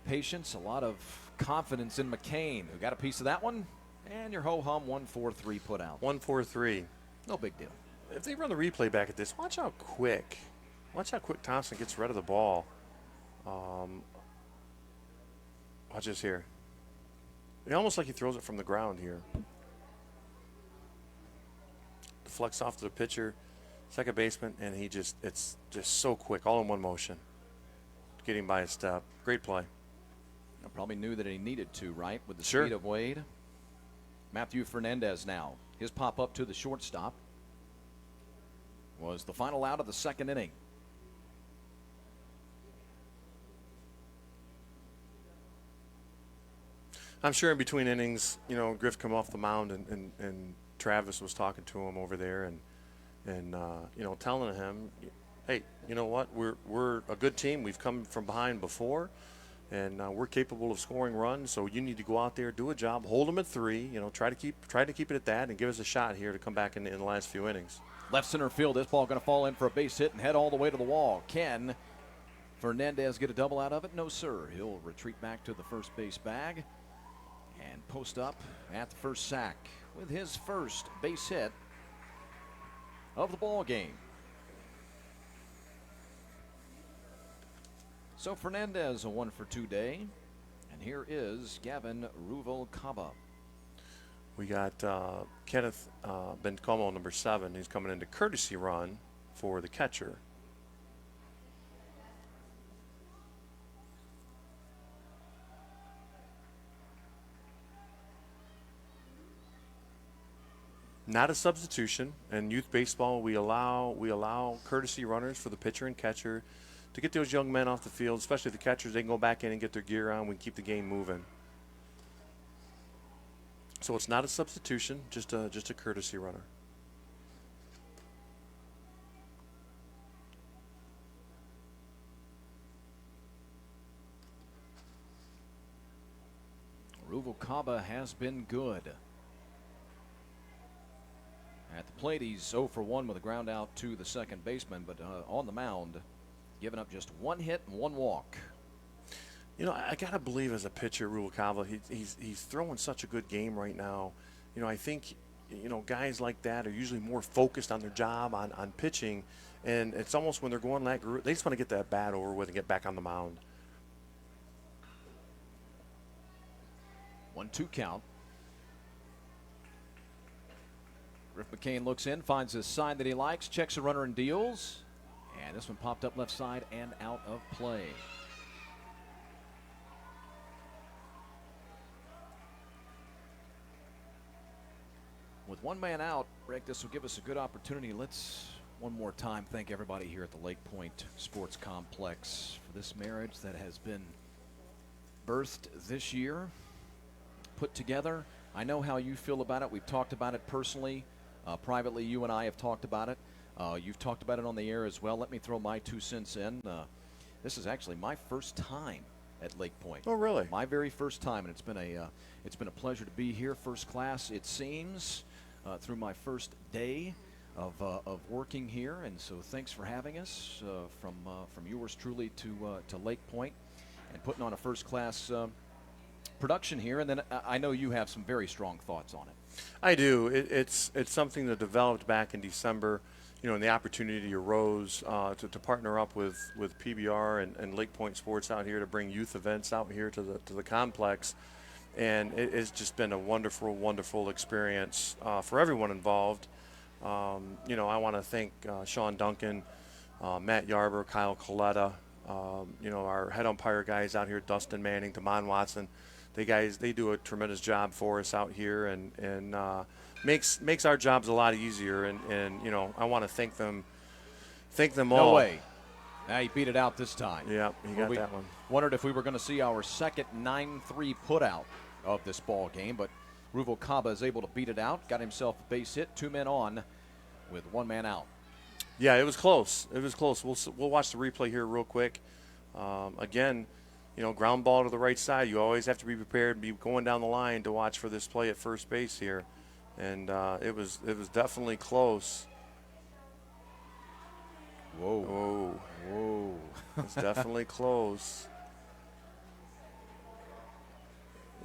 patience, a lot of confidence in McCain, who got a piece of that one. And your ho-hum 1-4-3 put out. 1-4-3. No big deal. If they run the replay back at this, watch how quick Thompson gets rid of the ball. Watch this here. Almost like he throws it from the ground here. Deflects off to the pitcher, second baseman, and it's just so quick, all in one motion. Getting by a step. Great play. I probably knew that he needed to, right, with the Sure. speed of Wade. Matthew Fernandez now. His pop-up to the shortstop was the final out of the 2nd inning. I'm sure in between innings, Griff come off the mound and Travis was talking to him over there and telling him, hey, you know what, we're a good team. We've come from behind before, and we're capable of scoring runs. So you need to go out there, do a job, hold them at 3. Try to keep it at that, and give us a shot here to come back in the last few innings. Left center field. This ball going to fall in for a base hit and head all the way to the wall. Can Fernandez get a double out of it? No, sir. He'll retreat back to the first base bag and post up at the first sack with his first base hit of the ball game. So Fernandez a 1-for-2 day, and here is Gavin Ruvalcaba. We got Kenneth Bencomo, number 7. He's coming into courtesy run for the catcher. Not a substitution. In youth baseball, we allow courtesy runners for the pitcher and catcher to get those young men off the field, especially the catchers. They can go back in and get their gear on. We can keep the game moving. So it's not a substitution, just a courtesy runner. Ruvalcaba has been good. At the plate, he's 0-for-1 with a ground out to the second baseman, but on the mound, giving up just 1 hit and 1 walk. I gotta believe as a pitcher, Ruvalcaba, he's throwing such a good game right now. I think guys like that are usually more focused on their job, on pitching, and it's almost when they're going that group, they just want to get that bat over with and get back on the mound. 1-2 count. Griff McCain looks in, finds his sign that he likes, checks a runner and deals. And this one popped up left side and out of play. With 1 man out, Rick, this will give us a good opportunity. Let's one more time thank everybody here at the Lake Point Sports Complex for this marriage that has been birthed this year, put together. I know how you feel about it. We've talked about it personally. Privately, you and I have talked about it. You've talked about it on the air as well. Let me throw my 2 cents in. This is actually my first time at Lake Point. Oh, really? My very first time, and it's been a pleasure to be here, first class. It seems through my first day of working here, and so thanks for having us from yours truly to Lake Point and putting on a first class production here. And then I know you have some very strong thoughts on it. I do. It's something that developed back in December, and the opportunity arose to partner up with PBR and Lake Point Sports out here to bring youth events out here to the complex, and it's just been a wonderful experience for everyone involved. I want to thank Sean Duncan, Matt Yarber, Kyle Coletta, our head umpire guys out here, Dustin Manning, Damon Watson. They do a tremendous job for us out here, and makes our jobs a lot easier. And I want to thank them all. No way. Now he beat it out this time. Yeah, he got that one. Wondered if we were going to see our second 9-3 putout of this ball game, but Ruvalcaba is able to beat it out, got himself a base hit, 2 men on with 1 man out. Yeah, it was close. We'll watch the replay here real quick. Again, ground ball to the right side. You always have to be prepared, be going down the line to watch for this play at first base here, and it was definitely close. Whoa. It's definitely close.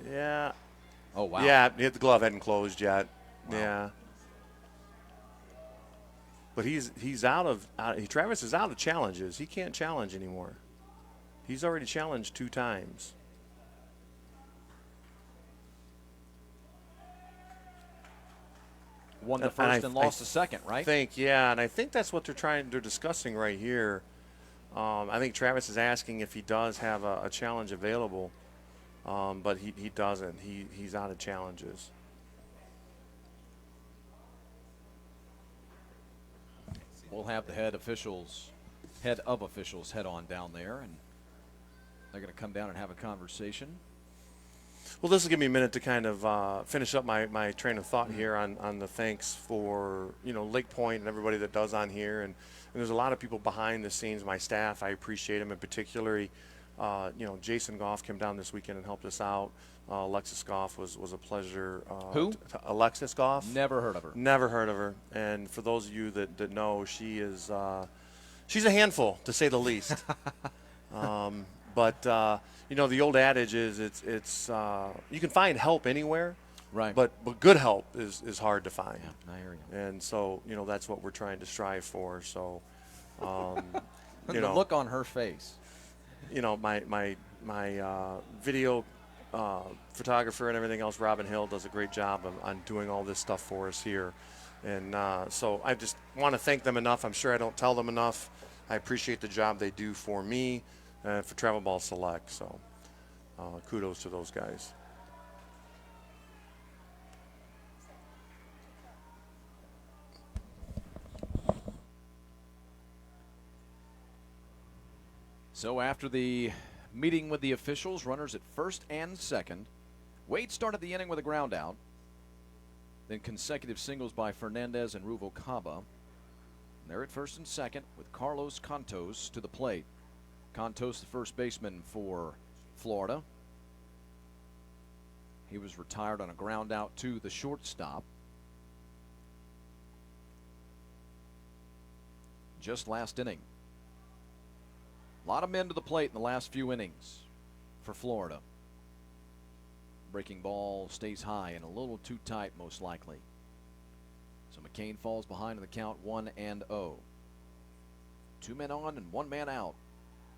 Yeah. Oh, wow. Yeah, hit the glove, hadn't closed yet. Wow. Yeah. But Travis is out of challenges. He can't challenge anymore. He's already challenged 2 times. Won the first and lost the second, right? And I think that's what they're discussing right here. I think Travis is asking if he does have a challenge available, but he doesn't. He's out of challenges. We'll have the head of officials head on down there, and they're going to come down and have a conversation. Well, this will give me a minute to kind of finish up my train of thought here on the thanks for, Lake Point and everybody that does on here. And there's a lot of people behind the scenes, my staff. I appreciate them, and particularly, Jason Goff came down this weekend and helped us out. Alexis Goff was a pleasure. Who? Alexis Goff. Never heard of her. Never heard of her. And for those of you that know, she's a handful, to say the least. But the old adage is it's you can find help anywhere, right? But good help is hard to find. Yeah, I hear you. And so that's what we're trying to strive for. So, the look on her face. My video photographer and everything else, Robin Hill, does a great job on doing all this stuff for us here. And so I just want to thank them enough. I'm sure I don't tell them enough. I appreciate the job they do for me. For Travel Ball Select, so kudos to those guys. So after the meeting with the officials, runners at first and second, Wade started the inning with a ground out, then consecutive singles by Fernandez and Ruvalcaba. They're at first and second with Carlos Cantos to the plate. Cantos, the first baseman for Florida. He was retired on a ground out to the shortstop just last inning. A lot of men to the plate in the last few innings for Florida. Breaking ball stays high and a little too tight, most likely. So McCain falls behind in the count 1-0. 2 men on and 1 man out.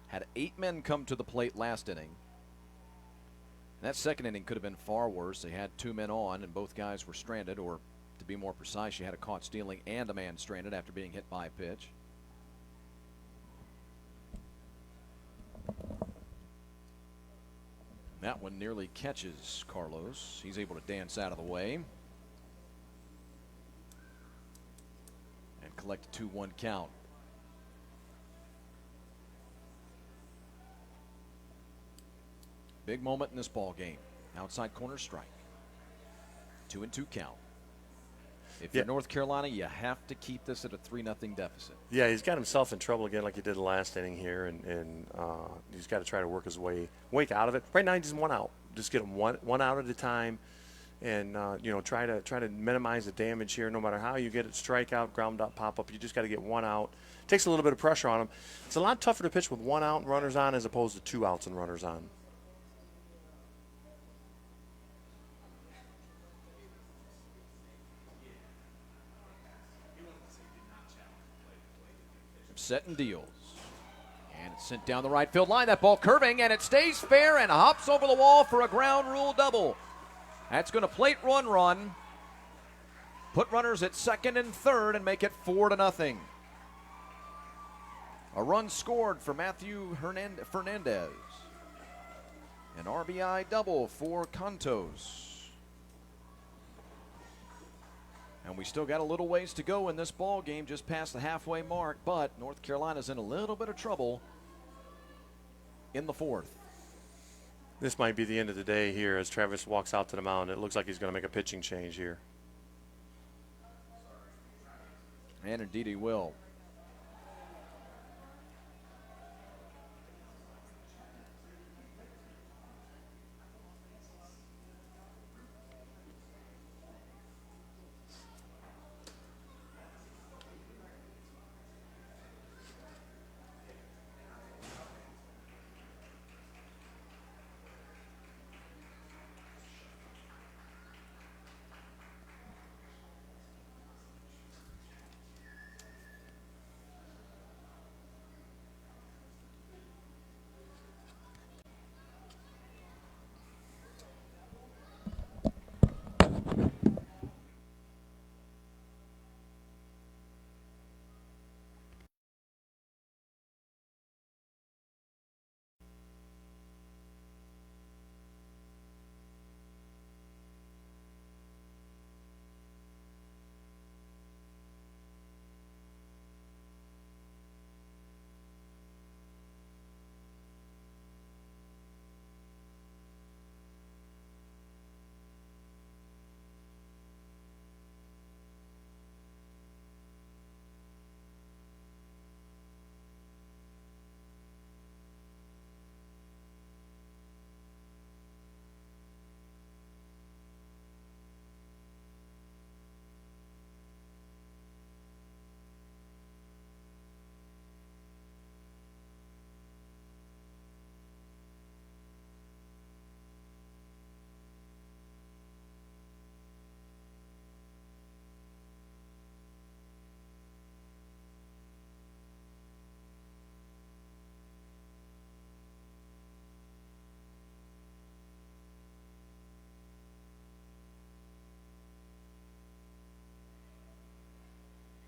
Had 8 men come to the plate last inning. And that second inning could have been far worse. They had 2 men on, and both guys were stranded, or to be more precise, you had a caught stealing and a man stranded after being hit by a pitch. That one nearly catches Carlos. He's able to dance out of the way and collect a 2-1 count. Big moment in this ball game. Outside corner strike. 2-2 count. If you're North Carolina, you have to keep this at a 3-0 deficit. Yeah, he's got himself in trouble again like he did the last inning here, and he's got to try to work his way out of it. Right now, he's just 1 out. Just get him one out at a time, and try to minimize the damage here. No matter how you get it, strikeout, ground up, pop up, you just got to get 1 out. Takes a little bit of pressure on him. It's a lot tougher to pitch with 1 out and runners on as opposed to 2 outs and runners on. Set and deals. And it's sent down the right field line. That ball curving, and it stays fair and hops over the wall for a ground rule double. That's going to plate run. put runners at second and third and make it 4-0. A run scored for Matthew Fernandez. An RBI double for Contos. And we still got a little ways to go in this ball game, just past the halfway mark, but North Carolina's in a little bit of trouble in the fourth. This might be the end of the day here as Travis walks out to the mound. It looks like he's going to make a pitching change here. And indeed he will.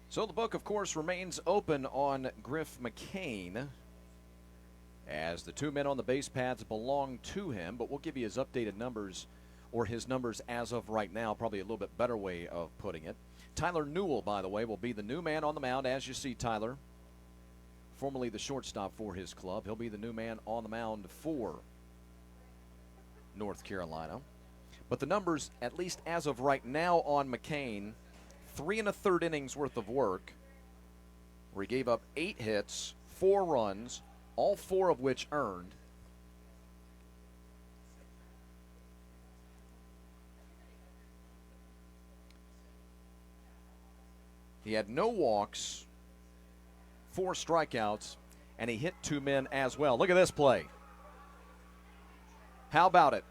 So the book, of course, remains open on Griff McCain, as the two men on the base paths belong to him, but we'll give you his updated numbers, or his numbers as of right now, probably a little bit better way of putting it. Tyler Newell, by the way, will be the new man on the mound. As you see, Tyler, formerly the shortstop for his club, he'll be the new man on the mound for North Carolina. But the numbers, at least as of right now on McCain, 3 1/3 innings worth of work, where he gave up 8 hits, 4 runs, all 4 of which earned. He had no walks, 4 strikeouts, and he hit 2 men as well. Look at this play. How about it?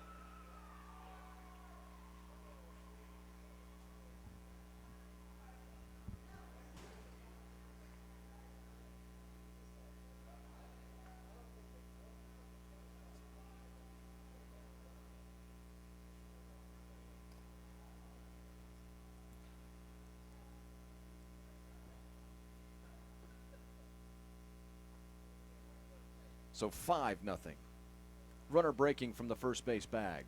So 5-0. Runner breaking from the first base bag.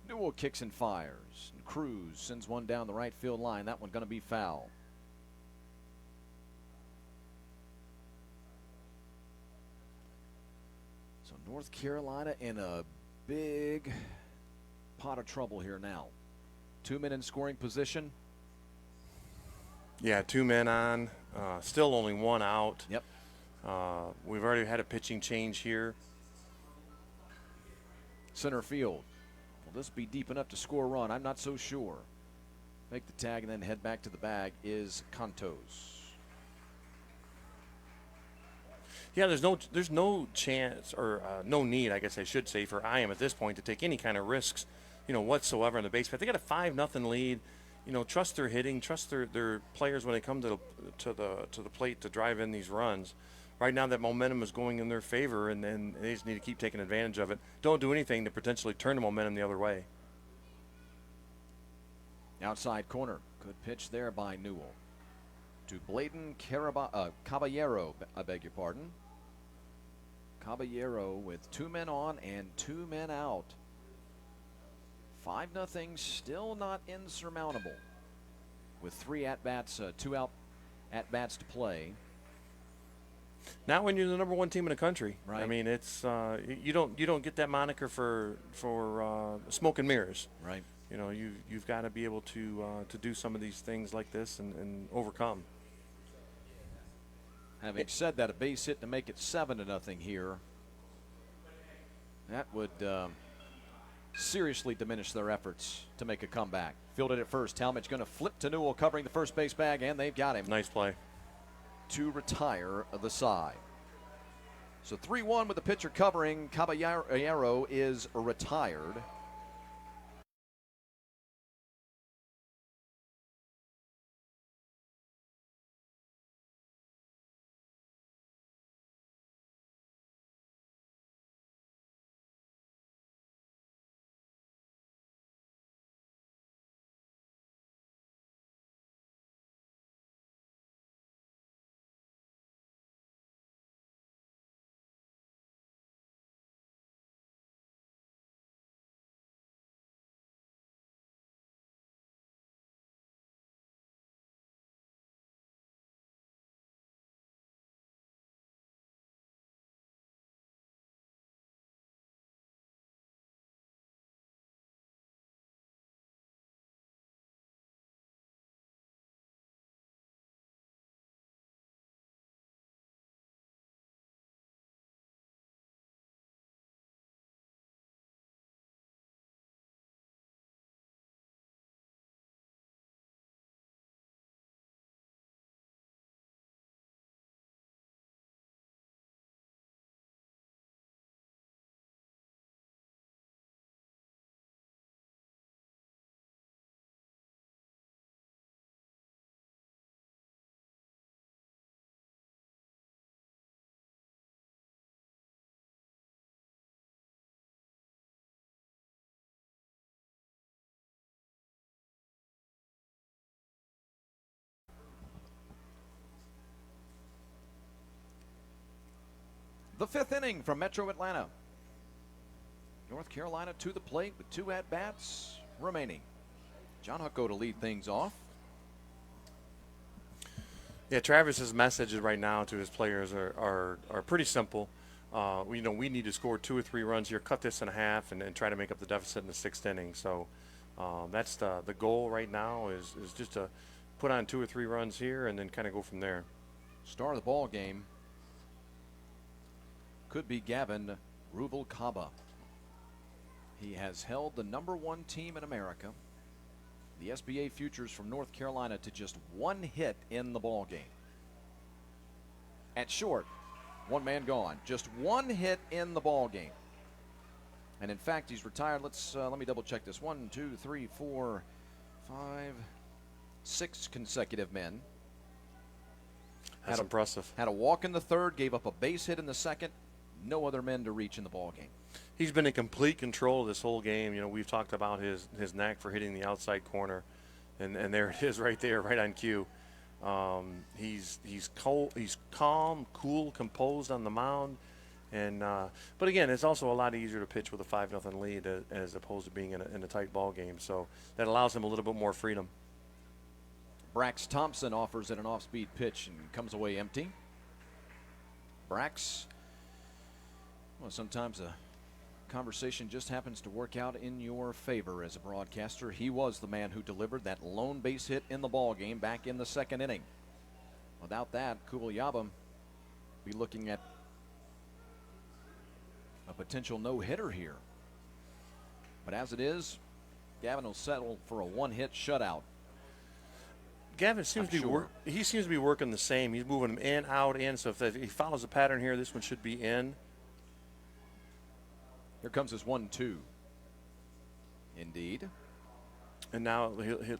Newell kicks and fires. And Cruz sends one down the right field line. That one going to be foul. So North Carolina in a big pot of trouble here now. 2 men in scoring position. Yeah, 2 men on. Still only 1 out. Yep. We've already had a pitching change here. Center field. Will this be deep enough to score a run? I'm not so sure. Make the tag and then head back to the bag is Contos. Yeah, there's no chance, or no need, I guess I should say, for IM at this point to take any kind of risks, whatsoever on the base path. They got a 5-0 lead. trust their hitting, trust their players when they come to the plate to drive in these runs. Right now, that momentum is going in their favor, and then they just need to keep taking advantage of it. Don't do anything to potentially turn the momentum the other way. Outside corner. Good pitch there by Newell. To Bladen Caballero, I beg your pardon. Caballero with 2 men on and 2 men out. 5-0, still not insurmountable. With 3 at-bats, 2 out at-bats to play. Not when you're the #1 team in the country. Right. I mean, it's you don't get that moniker for smoke and mirrors. Right. You've got to be able to do some of these things like this and overcome. Having said that, a base hit to make it 7-0 here. That would seriously diminish their efforts to make a comeback. Fielded at first. Talmadge going to flip to Newell, covering the first base bag, and they've got him. Nice play. To retire the side. So 3-1 with the pitcher covering. Caballero is retired. The 5th inning from Metro Atlanta. North Carolina to the plate with 2 at-bats remaining. John Hucko to lead things off. Yeah, Travis's messages right now to his players are pretty simple. We need to score 2 or 3 runs here, cut this in half, and try to make up the deficit in the 6th inning. So that's the goal right now is just to put on 2 or 3 runs here and then kind of go from there. Star of the ball game could be Gavin Rubalcaba. He has held the #1 team in America, the SVA Futures from North Carolina, to just 1 hit in the ball game. At short, 1 man gone, just 1 hit in the ball game. And in fact, he's retired. Let me double check this. 1, 2, 3, 4, 5, 6 consecutive men. That's impressive. Had a walk in the 3rd, gave up a base hit in the 2nd. No other men to reach in the ball game. He's been in complete control of this whole game. We've talked about his knack for hitting the outside corner, and there it is right there, right on cue. He's calm, cool, composed on the mound, and but again, it's also a lot easier to pitch with a 5-0 lead as opposed to being in a tight ball game. So that allows him a little bit more freedom. Brax Thompson offers it an off-speed pitch and comes away empty. Brax. Well, sometimes a conversation just happens to work out in your favor as a broadcaster. He was the man who delivered that lone base hit in the ball game back in the 2nd inning. Without that, Kubalyaba be looking at a potential no-hitter here. But as it is, Gavin will settle for a 1-hit shutout. Gavin seems to be working the same. He's moving them in, out, in. So if he follows the pattern here, this one should be in. Here comes his 1-2. Indeed. And now he'll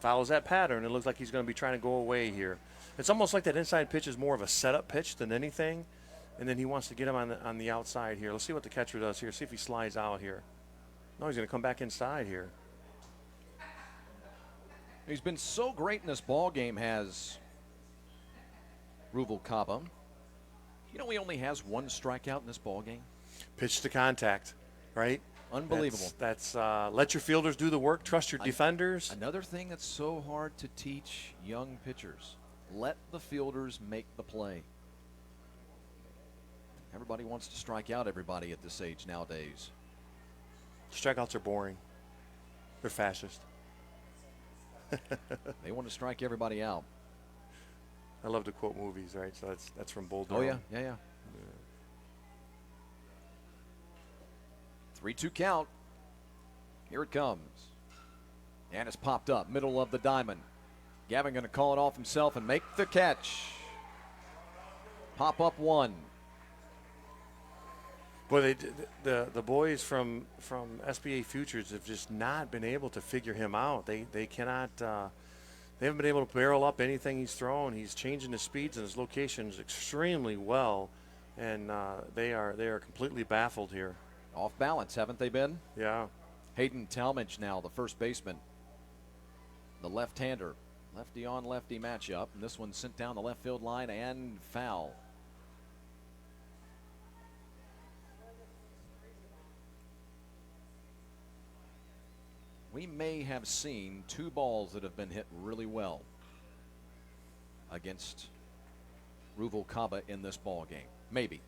follows that pattern. It looks like he's going to be trying to go away here. It's almost like that inside pitch is more of a setup pitch than anything, and then he wants to get him on the outside here. Let's see what the catcher does here. See if he slides out here. No, he's going to come back inside here. He's been so great in this ball game, has Ruvalcaba. You know he only has one strikeout in this ball game? Pitch to contact, right? Unbelievable. That's let your fielders do the work. Trust your defenders. Another thing that's so hard to teach young pitchers. Let the fielders make the play. Everybody wants to strike out everybody at this age nowadays. Strikeouts are boring. They're fascist. They want to strike everybody out. I love to quote movies, right? So that's from Bull Oh, Durham. yeah. 3-2 count. Here it comes. And it's popped up, middle of the diamond. Gavin going to call it off himself and make the catch. Pop up one. Boy, the boys from SVA Futures have just not been able to figure him out. They cannot. They haven't been able to barrel up anything he's thrown. He's changing his speeds and his locations extremely well, and they are completely baffled here. Off balance, haven't they been? Yeah. Hayden Talmadge now, the first baseman. The left-hander. Lefty on lefty matchup. And this one sent down the left field line and foul. We may have seen two balls that have been hit really well against Ruvalcaba in this ball game. Maybe.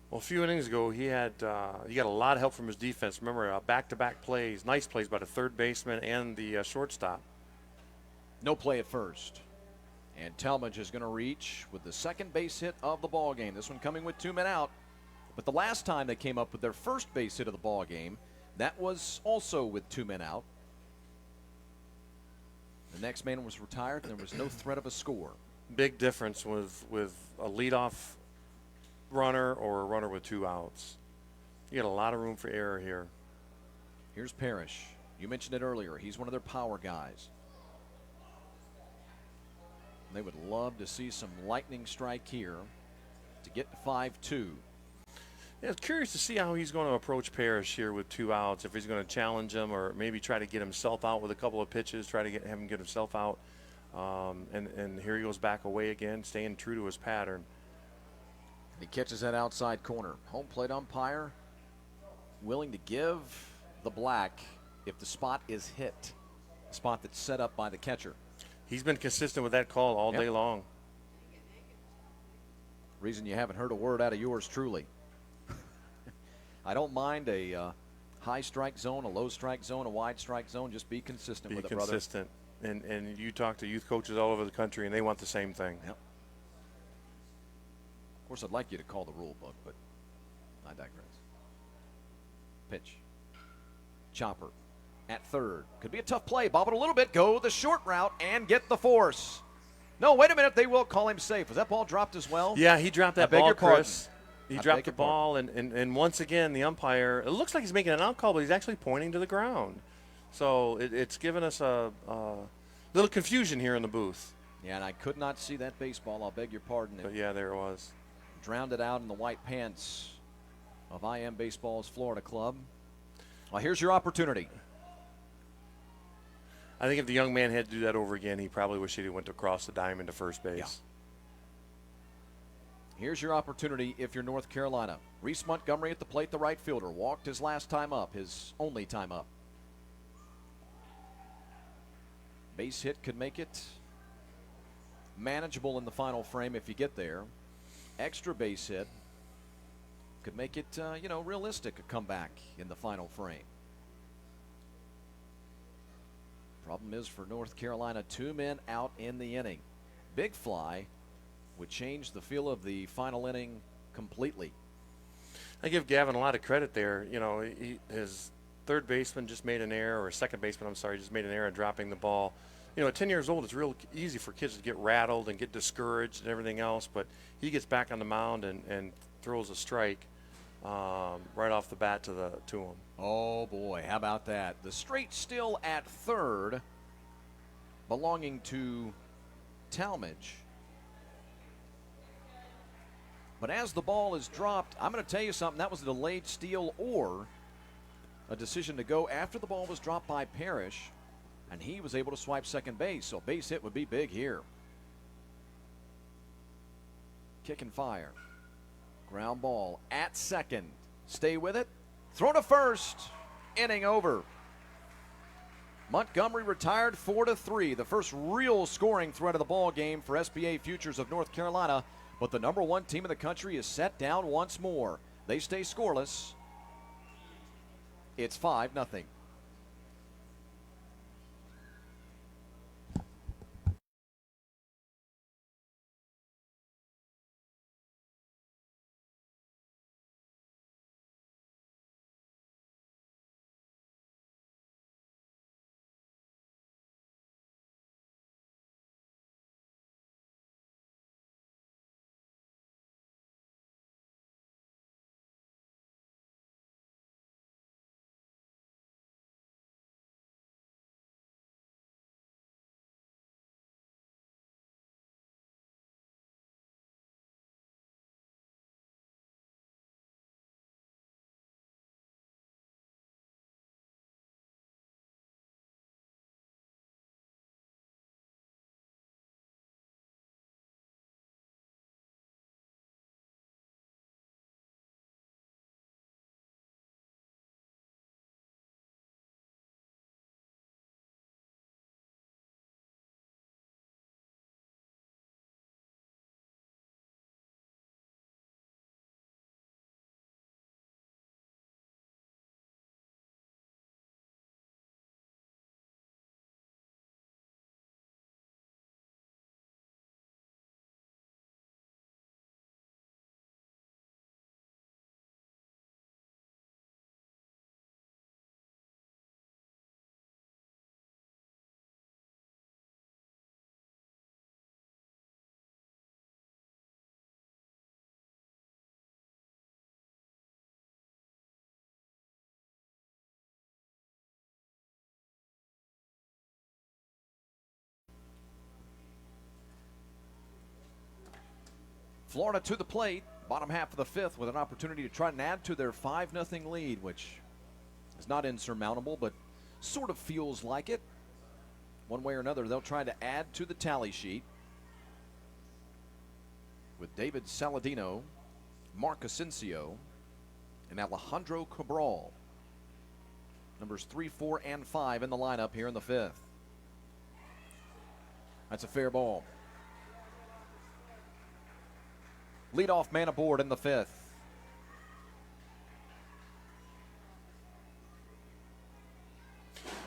Well, a few innings ago, he got a lot of help from his defense. Remember, back-to-back plays, nice plays by the third baseman and the shortstop. No play at first. And Talmadge is going to reach with the second base hit of the ball game. This one coming with 2 men out. But the last time they came up with their first base hit of the ball game, that was also with 2 men out. The next man was retired, and there was no threat of a score. Big difference with a leadoff runner or a runner with 2 outs. You got a lot of room for error here. Here's Parrish. You mentioned it earlier. He's one of their power guys. They would love to see some lightning strike here to get to 5-2. Yeah, curious to see how he's going to approach Parrish here with 2 outs. If he's going to challenge him or maybe try to get himself out with a couple of pitches, try to have him get himself out. And here he goes back away again, staying true to his pattern. He catches that outside corner. Home plate umpire willing to give the black if the spot is hit, a spot that's set up by the catcher. He's been consistent with that call all day long. Reason you haven't heard a word out of yours truly. I don't mind a high strike zone, a low strike zone, a wide strike zone. Just be consistent with it, brother. Be consistent. And you talk to youth coaches all over the country, and they want the same thing. Yep. Of course, I'd like you to call the rule book, but I digress. Pitch. Chopper at third. Could be a tough play. Bob it a little bit. Go the short route and get the force. No, wait a minute. They will call him safe. Was that ball dropped as well? Yeah, he dropped that ball, Chris. He dropped the ball, pardon. and once again, the umpire, it looks like he's making an out call, but he's actually pointing to the ground. So it's given us a little confusion here in the booth. Yeah, and I could not see that baseball. I'll beg your pardon. But, yeah, there it was. Drowned it out in the white pants of IM Baseball's Florida club. Well, here's your opportunity. I think if the young man had to do that over again, he probably wished he went across the diamond to first base. Yeah. Here's your opportunity if you're North Carolina. Reese Montgomery at the plate, the right fielder. Walked his last time up, his only time up. Base hit could make it manageable in the final frame if you get there. Extra base hit could make it, realistic, a comeback in the final frame. Problem is for North Carolina, 2 men out in the inning. Big fly would change the feel of the final inning completely. I give Gavin a lot of credit there. You know, his third baseman just made an error, or second baseman, just made an error in dropping the ball. You know, at 10 years old, it's real easy for kids to get rattled and get discouraged and everything else, but he gets back on the mound and throws a strike right off the bat to him. Oh, boy, how about that? The straight still at third belonging to Talmadge. But as the ball is dropped, I'm going to tell you something. That was a delayed steal or a decision to go after the ball was dropped by Parrish, and he was able to swipe second base. So base hit would be big here. Kick and fire. Ground ball at second. Stay with it. Throw to first. Inning over. Montgomery retired 4-3. The first real scoring threat of the ball game for SVA Futures of North Carolina. But the number one team in the country is set down once more. They stay scoreless. It's 5-0. Florida to the plate, bottom half of the fifth, with an opportunity to try and add to their 5-0 lead, which is not insurmountable, but sort of feels like it. One way or another, they'll try to add to the tally sheet with David Saladino, Mark Asensio, and Alejandro Cabral. Numbers 3, 4, and 5 in the lineup here in the fifth. That's a fair ball. Leadoff man aboard in the fifth.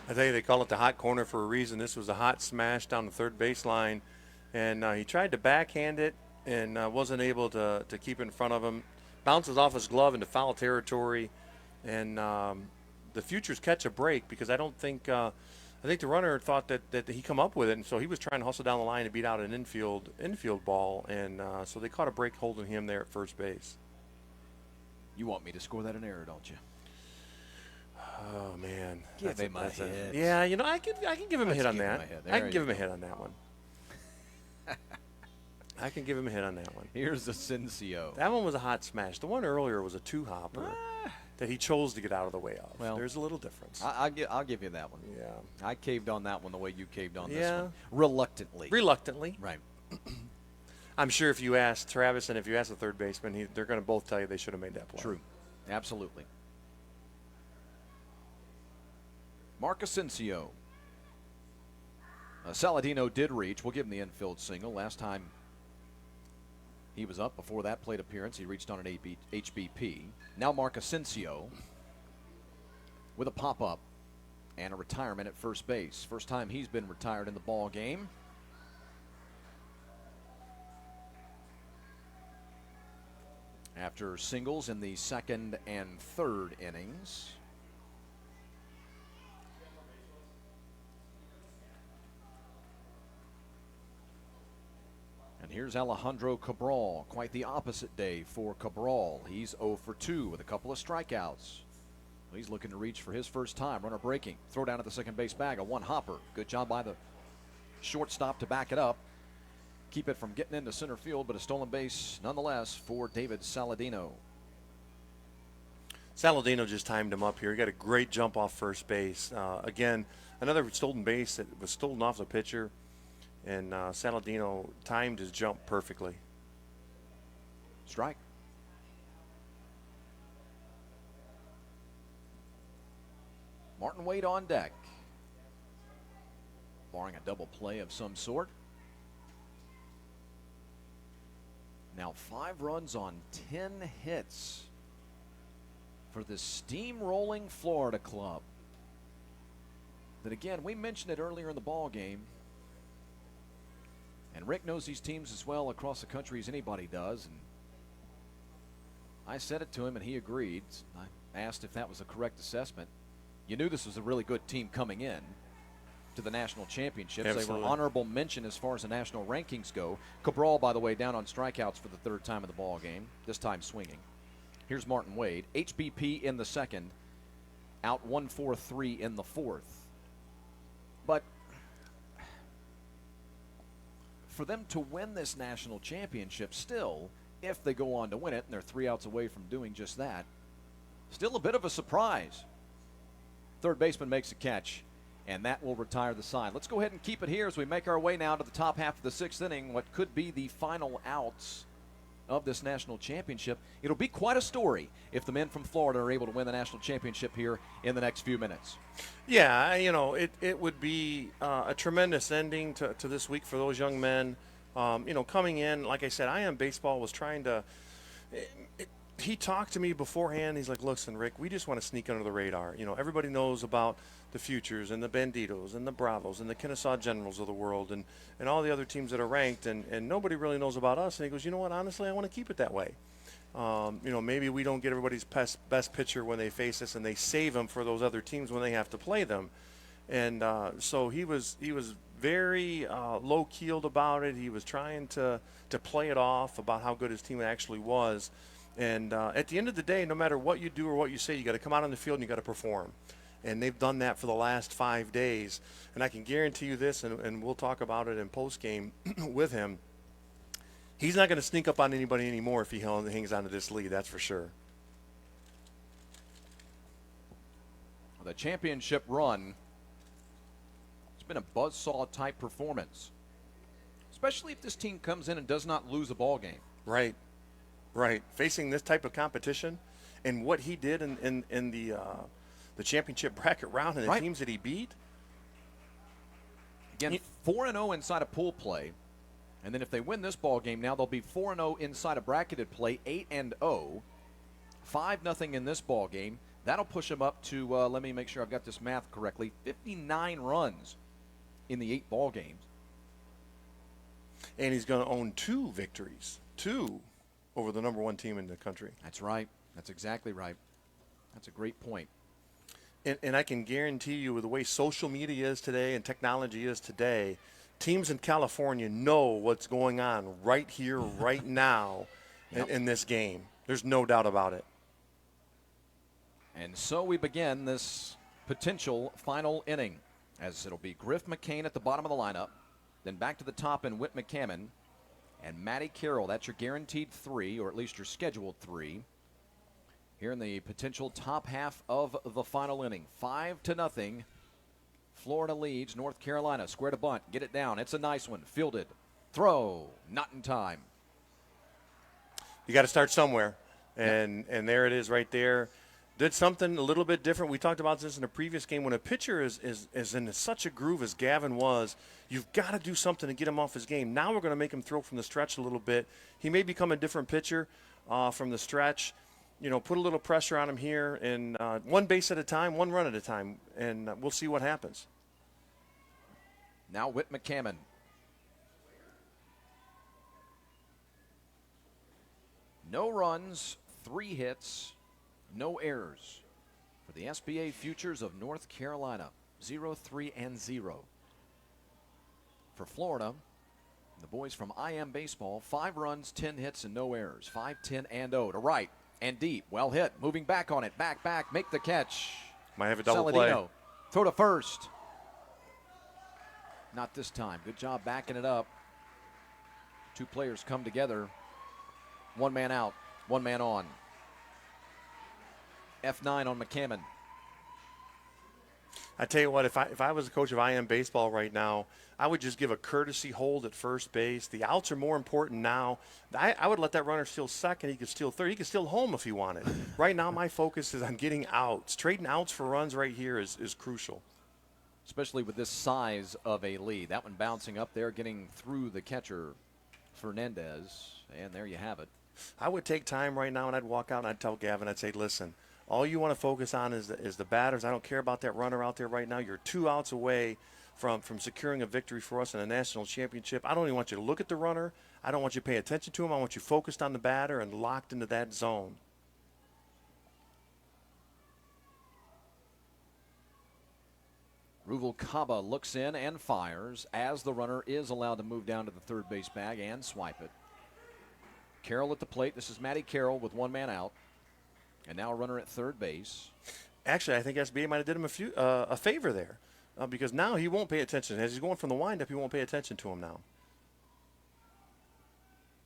I tell you, they call it the hot corner for a reason. This was a hot smash down the third baseline, and he tried to backhand it and wasn't able to keep it in front of him. Bounces off his glove into foul territory, and the Futures catch a break because I think the runner thought that he come up with it, and so he was trying to hustle down the line to beat out an infield ball, and so they caught a break holding him there at first base. You want me to score that an error, don't you? Oh man, Give him a hit. Yeah, I can give him a hit on that. I can give him a go. hit on that one. I can give him a hit on that one. Here's Asensio. That one was a hot smash. The one earlier was a two-hopper that he chose to get out of the way of. Well, there's a little difference. I'll give you that one. Yeah. I caved on that one the way you caved on this Yeah. one. Reluctantly. Right. I'm sure if you ask Travis and if you ask the third baseman, they're going to both tell you they should have made that play. True. Absolutely. Mark Asensio. Saladino did reach. We'll give him the infield single. Last time he was up before that plate appearance, he reached on an HBP. Now Mark Asensio with a pop-up and a retirement at first base. First time he's been retired in the ball game. After singles in the second and third innings. And here's Alejandro Cabral. Quite the opposite day for Cabral. He's 0 for 2 with a couple of strikeouts. He's looking to reach for his first time. Runner breaking. Throw down at the second base bag. A one hopper. Good job by the shortstop to back it up. Keep it from getting into center field, but a stolen base nonetheless for David Saladino. Saladino just timed him up here. He got a great jump off first base. Again, another stolen base that was stolen off the pitcher, and Saladino timed his jump perfectly. Strike. Martin Wade on deck, barring a double play of some sort. Now 5 runs on 10 hits for the steamrolling Florida club. That again, we mentioned it earlier in the ball game, and Rick knows these teams as well across the country as anybody does. And I said it to him, and he agreed. I asked if that was a correct assessment. You knew this was a really good team coming in to the national championships. Absolutely. They were honorable mention as far as the national rankings go. Cabral, by the way, down on strikeouts for the 3rd time in the ball game, this time swinging. Here's Martin Wade. HBP in the 2nd, out 1-4-3 in the 4th. But for them to win this national championship still, if they go on to win it, and they're 3 outs away from doing just that, still a bit of a surprise. Third baseman makes a catch, and that will retire the side. Let's go ahead and keep it here as we make our way now to the top half of the 6th inning, what could be the final outs of this national championship. It'll be quite a story if the men from Florida are able to win the national championship here in the next few minutes. Yeah, it would be a tremendous ending to this week for those young men. Coming in, like I said, IM Baseball was trying to he talked to me beforehand. He's like, listen, Rick, we just want to sneak under the radar. Everybody knows about the Futures and the Banditos and the Bravos and the Kennesaw Generals of the world and all the other teams that are ranked, and nobody really knows about us. And he goes, you know what, honestly, I want to keep it that way. Maybe we don't get everybody's best pitcher when they face us, and they save them for those other teams when they have to play them. And so he was very low-keeled about it. He was trying to play it off about how good his team actually was. And at the end of the day, no matter what you do or what you say, you got to come out on the field and you got to perform. And they've done that for the last 5 days. And I can guarantee you this, and we'll talk about it in postgame with him. He's not going to sneak up on anybody anymore if he hangs on to this lead, that's for sure. The championship run, it's been a buzzsaw-type performance, especially if this team comes in and does not lose a ball game. Right. Facing this type of competition and what he did in the championship bracket round and the teams that he beat. Again, 4-0 inside of pool play. And then if they win this ball game, now they'll be 4-0 inside of bracketed play, 8-0, 5-0 in this ball game. That'll push them up to, let me make sure I've got this math correctly, 59 runs in the 8 ball games. And he's going to own 2 victories, 2 over the number 1 team in the country. That's right. That's exactly right. That's a great point. And I can guarantee you, with the way social media is today and technology is today, teams in California know what's going on right here, right now in this game. There's no doubt about it. And so we begin this potential final inning, as it'll be Griff McCain at the bottom of the lineup, then back to the top in Whit McCammon and Matty Carroll. That's your guaranteed 3, or at least your scheduled 3. Here in the potential top half of the final inning. 5-0. Florida leads North Carolina. Square to bunt. Get it down. It's a nice one. Fielded. Throw. Not in time. You got to start somewhere. And there it is right there. Did something a little bit different. We talked about this in a previous game. When a pitcher is in such a groove as Gavin was, you've got to do something to get him off his game. Now we're going to make him throw from the stretch a little bit. He may become a different pitcher from the stretch. Put a little pressure on him here, and 1 base at a time, 1 run at a time, and we'll see what happens. Now Whit McCammon. No runs, 3 hits, no errors for the SVA Futures of North Carolina. 0-3-0. For Florida, the boys from IM Baseball, 5 runs, 10 hits, and no errors. 5-10-0 to right. And deep, well hit, moving back on it, back, make the catch. Might have a double Saladino, play. throw to first. Not this time. Good job backing it up. Two players come together. One man out, one man on. F9 on McCammon. I tell you what, if I was the coach of IM baseball right now, I would just give a courtesy hold at first base. The outs are more important now. I would let that runner steal second. He could steal third. He could steal home if he wanted. Right now, my focus is on getting outs. Trading outs for runs right here is crucial. Especially with this size of a lead. That one bouncing up there, getting through the catcher, Fernandez. And there you have it. I would take time right now, and I'd walk out and I'd tell Gavin, I'd say, listen, all you want to focus on is the batters. I don't care about that runner out there right now. You're 2 outs away from securing a victory for us in a national championship. I don't even want you to look at the runner. I don't want you to pay attention to him. I want you focused on the batter and locked into that zone. Ruvalcaba looks in and fires as the runner is allowed to move down to the third base bag and swipe it. Carroll at the plate. This is Matty Carroll with one man out. And now a runner at third base. Actually, I think SVA might have did him a favor there because now he won't pay attention. As he's going from the windup, he won't pay attention to him now.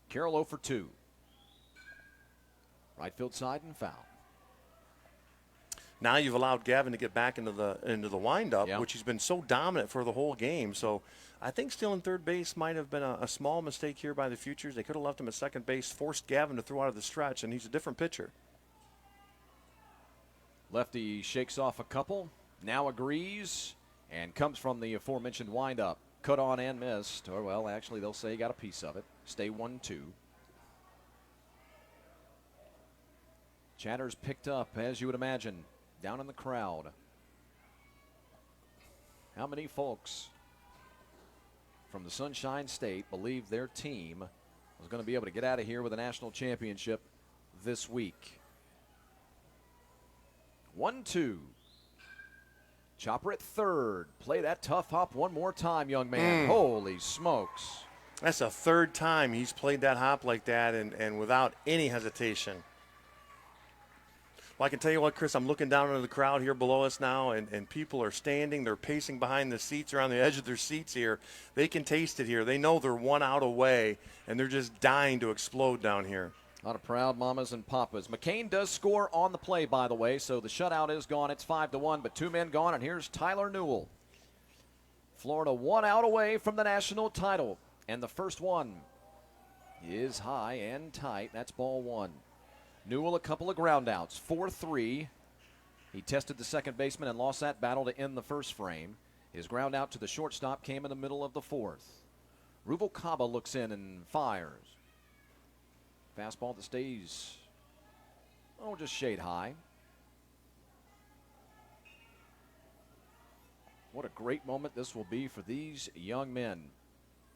Carroll 0 for 2. Right field side and foul. Now you've allowed Gavin to get back into the windup, Yep. which he's been so dominant for the whole game. So I think stealing third base might have been a small mistake here by the Futures. They could have left him at second base, forced Gavin to throw out of the stretch, and he's a different pitcher. Lefty shakes off a couple, now agrees, and comes from the aforementioned windup. Cut on and missed. Or, well, actually, they'll say he got a piece of it. Stay 1-2. Chatter's picked up, as you would imagine, down in the crowd. How many folks from the Sunshine State believe their team was going to be able to get out of here with a national championship this week? 1-2. Chopper at third. Play that tough hop one more time, young man. Holy smokes. That's the third time he's played that hop like that and without any hesitation. Well, I can tell you what, Chris, I'm looking down into the crowd here below us now, and people are standing. They're pacing behind the seats or on the edge of their seats here. They can taste it here. They know they're 1 out away, and they're just dying to explode down here. A lot of proud mamas and papas. McCain does score on the play, by the way, so the shutout is gone. It's 5-1, but 2 men gone, and here's Tyler Newell. Florida 1 out away from the national title, and the first one is high and tight. That's ball 1. Newell a couple of ground outs, 4-3. He tested the second baseman and lost that battle to end the first frame. His ground out to the shortstop came in the middle of the fourth. Ruvalcaba looks in and fires. Fastball that stays, just shade high. What a great moment this will be for these young men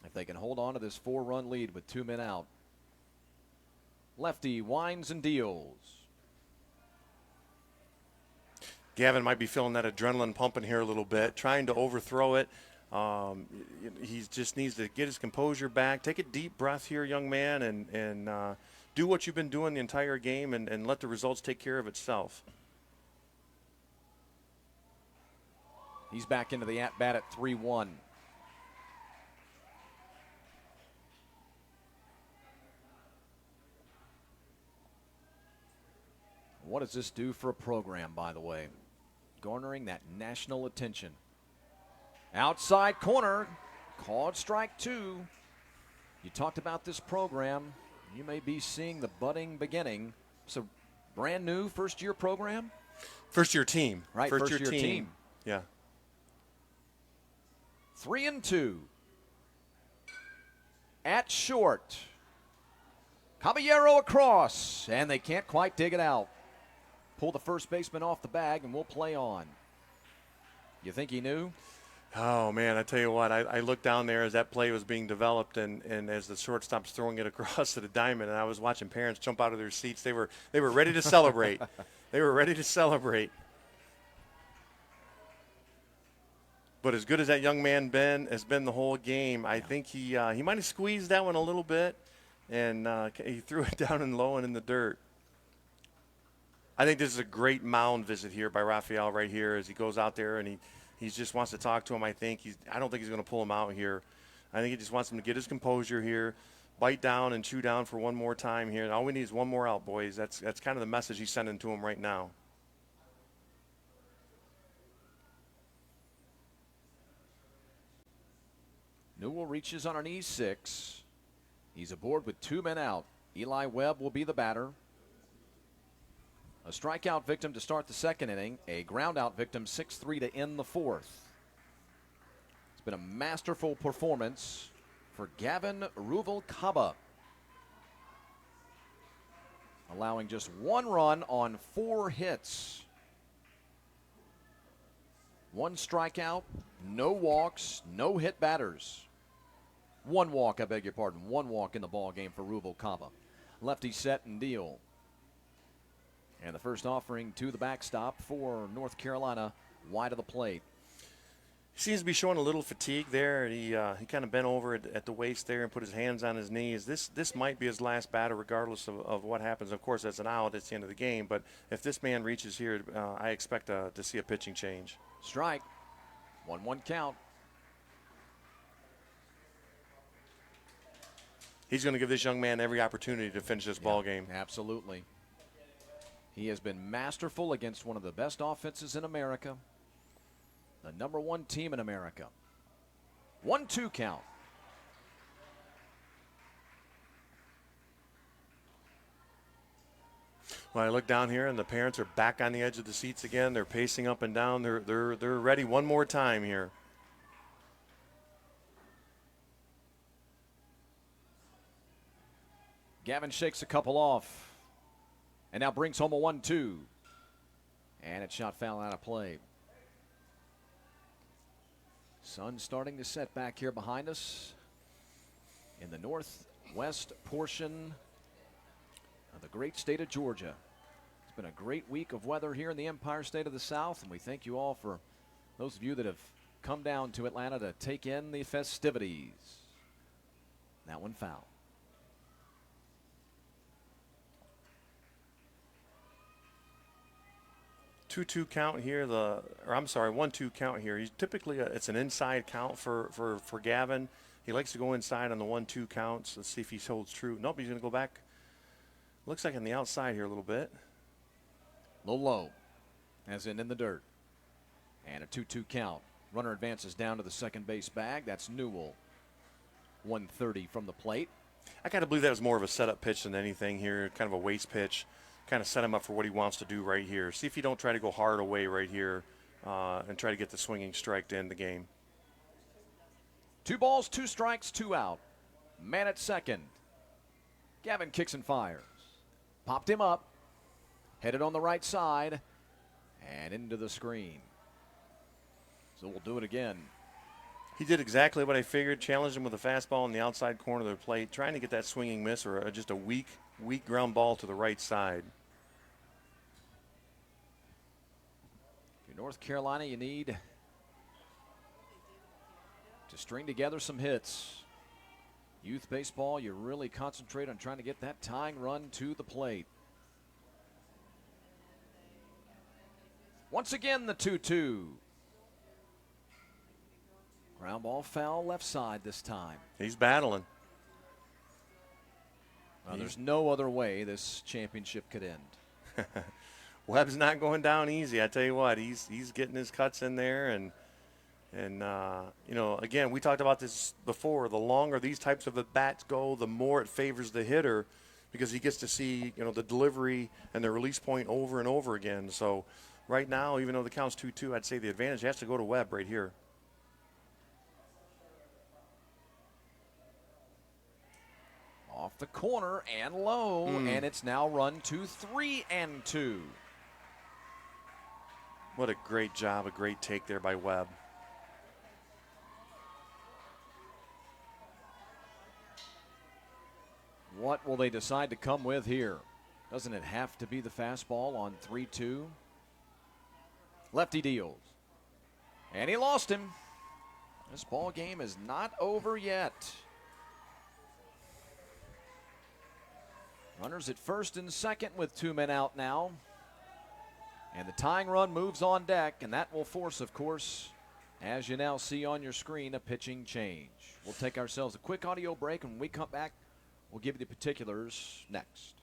if they can hold on to this 4-run lead with 2 men out. Lefty winds and deals. Gavin might be feeling that adrenaline pumping here a little bit, trying to overthrow it. He just needs to get his composure back. Take a deep breath here, young man, and do what you've been doing the entire game and let the results take care of itself. He's back into the at-bat at 3-1. What does this do for a program, by the way? Garnering that national attention. Outside corner, called strike 2. You talked about this program. You may be seeing the budding beginning. So, brand new first-year program? First-year team. Right, first-year team. Yeah. 3-2. At short. Caballero across, and they can't quite dig it out. Pull the first baseman off the bag, and we'll play on. You think he knew? Oh, man, I tell you what, I looked down there as that play was being developed and as the shortstop's throwing it across to the diamond, and I was watching parents jump out of their seats. They were ready to celebrate. They were ready to celebrate. But as good as that young man has been the whole game, I think he might have squeezed that one a little bit, and he threw it down and low and in the dirt. I think this is a great mound visit here by Rafael right here as he goes out there and he He just wants to talk to him, I think. I don't think he's going to pull him out here. I think he just wants him to get his composure here, bite down and chew down for one more time here. All we need is one more out, boys. That's kind of the message he's sending to him right now. Newell reaches on an E6. He's aboard with 2 men out. Eli Webb will be the batter. A strikeout victim to start the second inning. A groundout victim, 6-3 to end the fourth. It's been a masterful performance for Gavin Ruvalcaba, allowing just 1 run on 4 hits. 1 strikeout, no walks, no hit batters. 1 walk, I beg your pardon. 1 walk in the ball game for Ruvalcaba. Lefty set and deal. And the first offering to the backstop for North Carolina, wide of the plate. He seems to be showing a little fatigue there. He kind of bent over at the waist there and put his hands on his knees. This might be his last batter regardless of what happens. Of course, that's an out. It's the end of the game. But if this man reaches here, I expect to see a pitching change. Strike. 1-1 count. He's going to give this young man every opportunity to finish this ball game. Absolutely. He has been masterful against one of the best offenses in America. The number 1 team in America. 1-2 count. Well, I look down here, and the parents are back on the edge of the seats again. They're pacing up and down. They're ready one more time here. Gavin shakes a couple off and now brings home a 1-2. And it's shot foul out of play. Sun starting to set back here behind us in the northwest portion of the great state of Georgia. It's been a great week of weather here in the Empire State of the South, and we thank you all for those of you that have come down to Atlanta to take in the festivities. That one foul. 2-2 count here. 1-2 count here. He's typically it's an inside count for Gavin. He likes to go inside on the 1-2 counts. Let's see if he holds true. Nope, he's going to go back. Looks like on the outside here a little bit. A little low, as in the dirt. And a 2-2 count. Runner advances down to the second base bag. That's Newell. 130 from the plate. I got to believe that was more of a setup pitch than anything here. Kind of a waste pitch. Kind of set him up for what he wants to do right here. See if you don't try to go hard away right here and try to get the swinging strike to end the game. 2 balls, 2 strikes, 2 out. Man at second. Gavin kicks and fires. Popped him up. Headed on the right side. And into the screen. So we'll do it again. He did exactly what I figured. Challenged him with a fastball in the outside corner of the plate. Trying to get that swinging miss or just a weak ground ball to the right side. If you're North Carolina, you need to string together some hits. Youth baseball, you really concentrate on trying to get that tying run to the plate. Once again, the 2-2. Ground ball foul left side this time. He's battling. There's no other way this championship could end. Webb's not going down easy. I tell you what, he's getting his cuts in there, and again, we talked about this before. The longer these types of at bats go, the more it favors the hitter because he gets to see the delivery and the release point over and over again. So right now, even though the count's 2-2, I'd say the advantage has to go to Webb right here. Off the corner and low, and it's now run to 3-2. What a great job, a great take there by Webb. What will they decide to come with here? Doesn't it have to be the fastball on 3-2? Lefty deals. And he lost him. This ball game is not over yet. Runners at first and second with 2 men out now. And the tying run moves on deck, and that will force, of course, As you now see on your screen, a pitching change. We'll take ourselves a quick audio break, and when we come back, we'll give you the particulars next.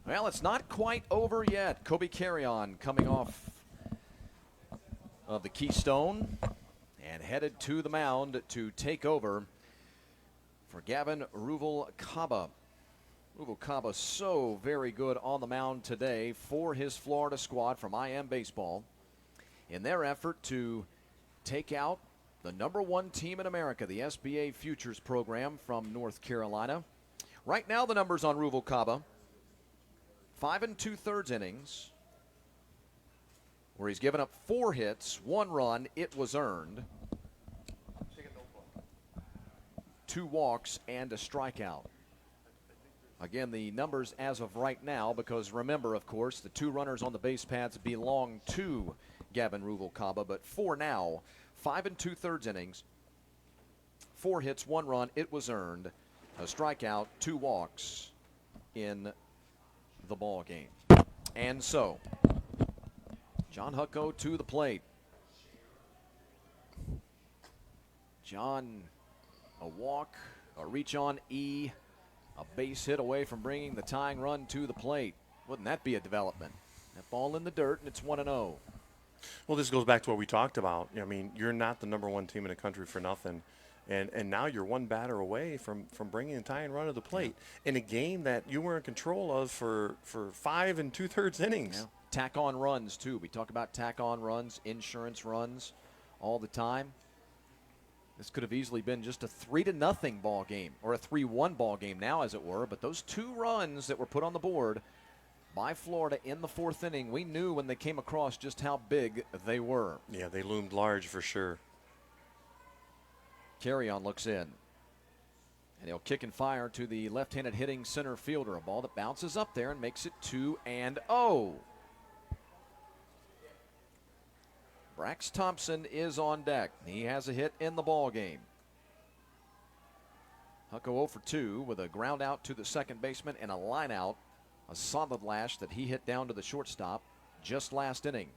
Well, it's not quite over yet. Kobe Carrion coming off of the Keystone and headed to the mound to take over for Gavin Ruvalcaba. Ruvalcaba so very good on the mound today for his Florida squad from IM Baseball in their effort to take out the #1 team in America, the SVA Futures program from North Carolina. Right now the numbers on Ruvalcaba: 5 2/3 innings, where he's given up 4 hits, 1 run, it was earned, 2 walks, and a strikeout. Again, the numbers as of right now, because remember, of course, the 2 runners on the base paths belong to Gavin Ruvalcaba, but for now, 5 2/3 innings, 4 hits, 1 run, it was earned, a strikeout, 2 walks in the ball game. And so, John Hucko to the plate. John, a walk, a reach on E, a base hit away from bringing the tying run to the plate. Wouldn't that be a development? That ball in the dirt, and it's 1-0. Well, this goes back to what we talked about. I mean, you're not the #1 team in the country for nothing. And now you're 1 batter away from bringing the tying run to the plate in a game that you were in control of for 5 2/3 innings. Yeah. Tack on runs, too. We talk about tack on runs, insurance runs all the time. This could have easily been just a 3-0 ball game, or a 3-1 ball game now, as it were. But those 2 runs that were put on the board by Florida in the 4th inning, we knew when they came across just how big they were. Yeah, they loomed large for sure. Carrion looks in, and he'll kick and fire to the left-handed hitting center fielder. A ball that bounces up there and makes it 2-0. Brax Thompson is on deck. He has a hit in the ball game. Hucko 0 for 2 with a ground out to the second baseman and a line out, a solid lash that he hit down to the shortstop just last inning.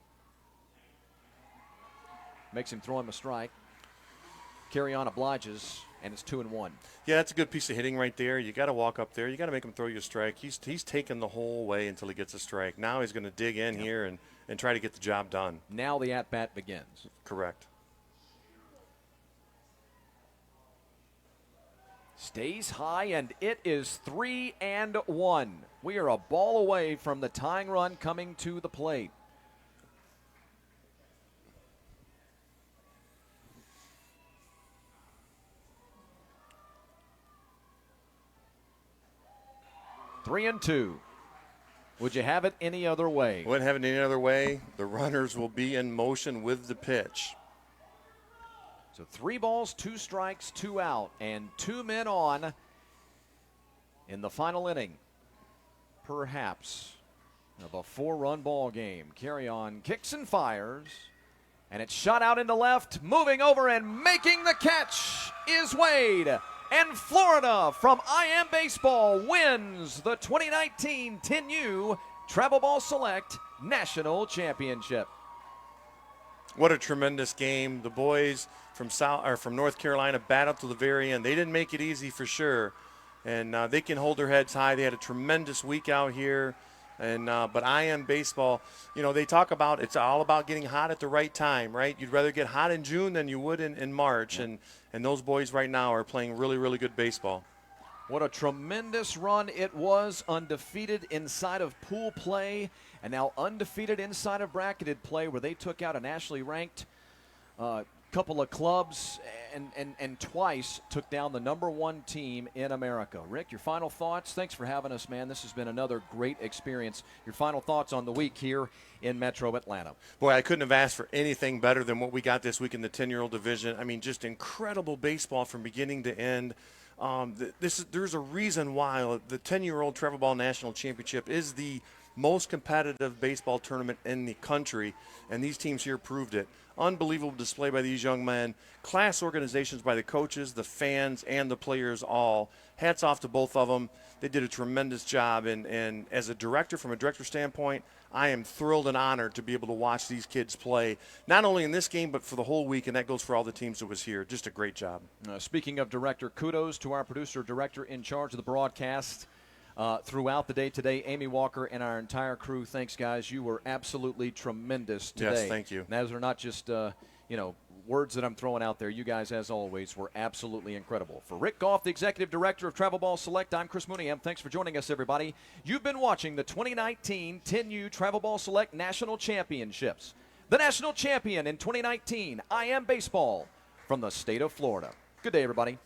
Makes him throw him a strike. Carrion obliges, and it's 2-1. Yeah, that's a good piece of hitting right there. You got to walk up there. You got to make him throw you a strike. He's taken the whole way until he gets a strike. Now he's going to dig in here and try to get the job done. Now the at-bat begins. Correct. Stays high, and it is 3-1. We are a ball away from the tying run coming to the plate. 3-2. Would you have it any other way? Wouldn't have it any other way. The runners will be in motion with the pitch. So 3 balls, 2 strikes, 2 out, and 2 men on in the final inning, perhaps, of a 4-run ball game. Carry on, kicks and fires, and it's shot out into left. Moving over and making the catch is Wade. And Florida from IM Baseball wins the 2019 10U TravelBall Select National Championship. What a tremendous game. The boys from North Carolina battled to the very end. They didn't make it easy for sure, and they can hold their heads high. They had a tremendous week out here. And but IM Baseball, they talk about it's all about getting hot at the right time, right? You'd rather get hot in June than you would in March. Yep. And those boys right now are playing really, really good baseball. What a tremendous run it was, undefeated inside of pool play and now undefeated inside of bracketed play, where they took out a nationally ranked couple of clubs and twice took down the #1 team in America. Rick, your final thoughts? Thanks for having us, man. This has been another great experience. Your final thoughts on the week here in Metro Atlanta. Boy, I couldn't have asked for anything better than what we got this week in the 10-year-old division. I mean, just incredible baseball from beginning to end. There's a reason why the 10-year-old TravelBall National Championship is the most competitive baseball tournament in the country, and these teams here proved it. Unbelievable display by these young men. Class organizations by the coaches, the fans, and the players all. Hats off to both of them. They did a tremendous job, and as a director, from a director standpoint, I am thrilled and honored to be able to watch these kids play, not only in this game, but for the whole week, and that goes for all the teams that was here. Just a great job. Speaking of director, kudos to our producer director in charge of the broadcast throughout the day today, Amy Walker, and our entire crew. Thanks, guys. You were absolutely tremendous today. Yes, thank you. And those are not just, words that I'm throwing out there. You guys, as always, were absolutely incredible. For Rick Goff, the Executive Director of TravelBall Select, I'm Chris Mooneyham. Thanks for joining us, everybody. You've been watching the 2019 10U TravelBall Select National Championships. The national champion in 2019, IM Baseball, from the state of Florida. Good day, everybody.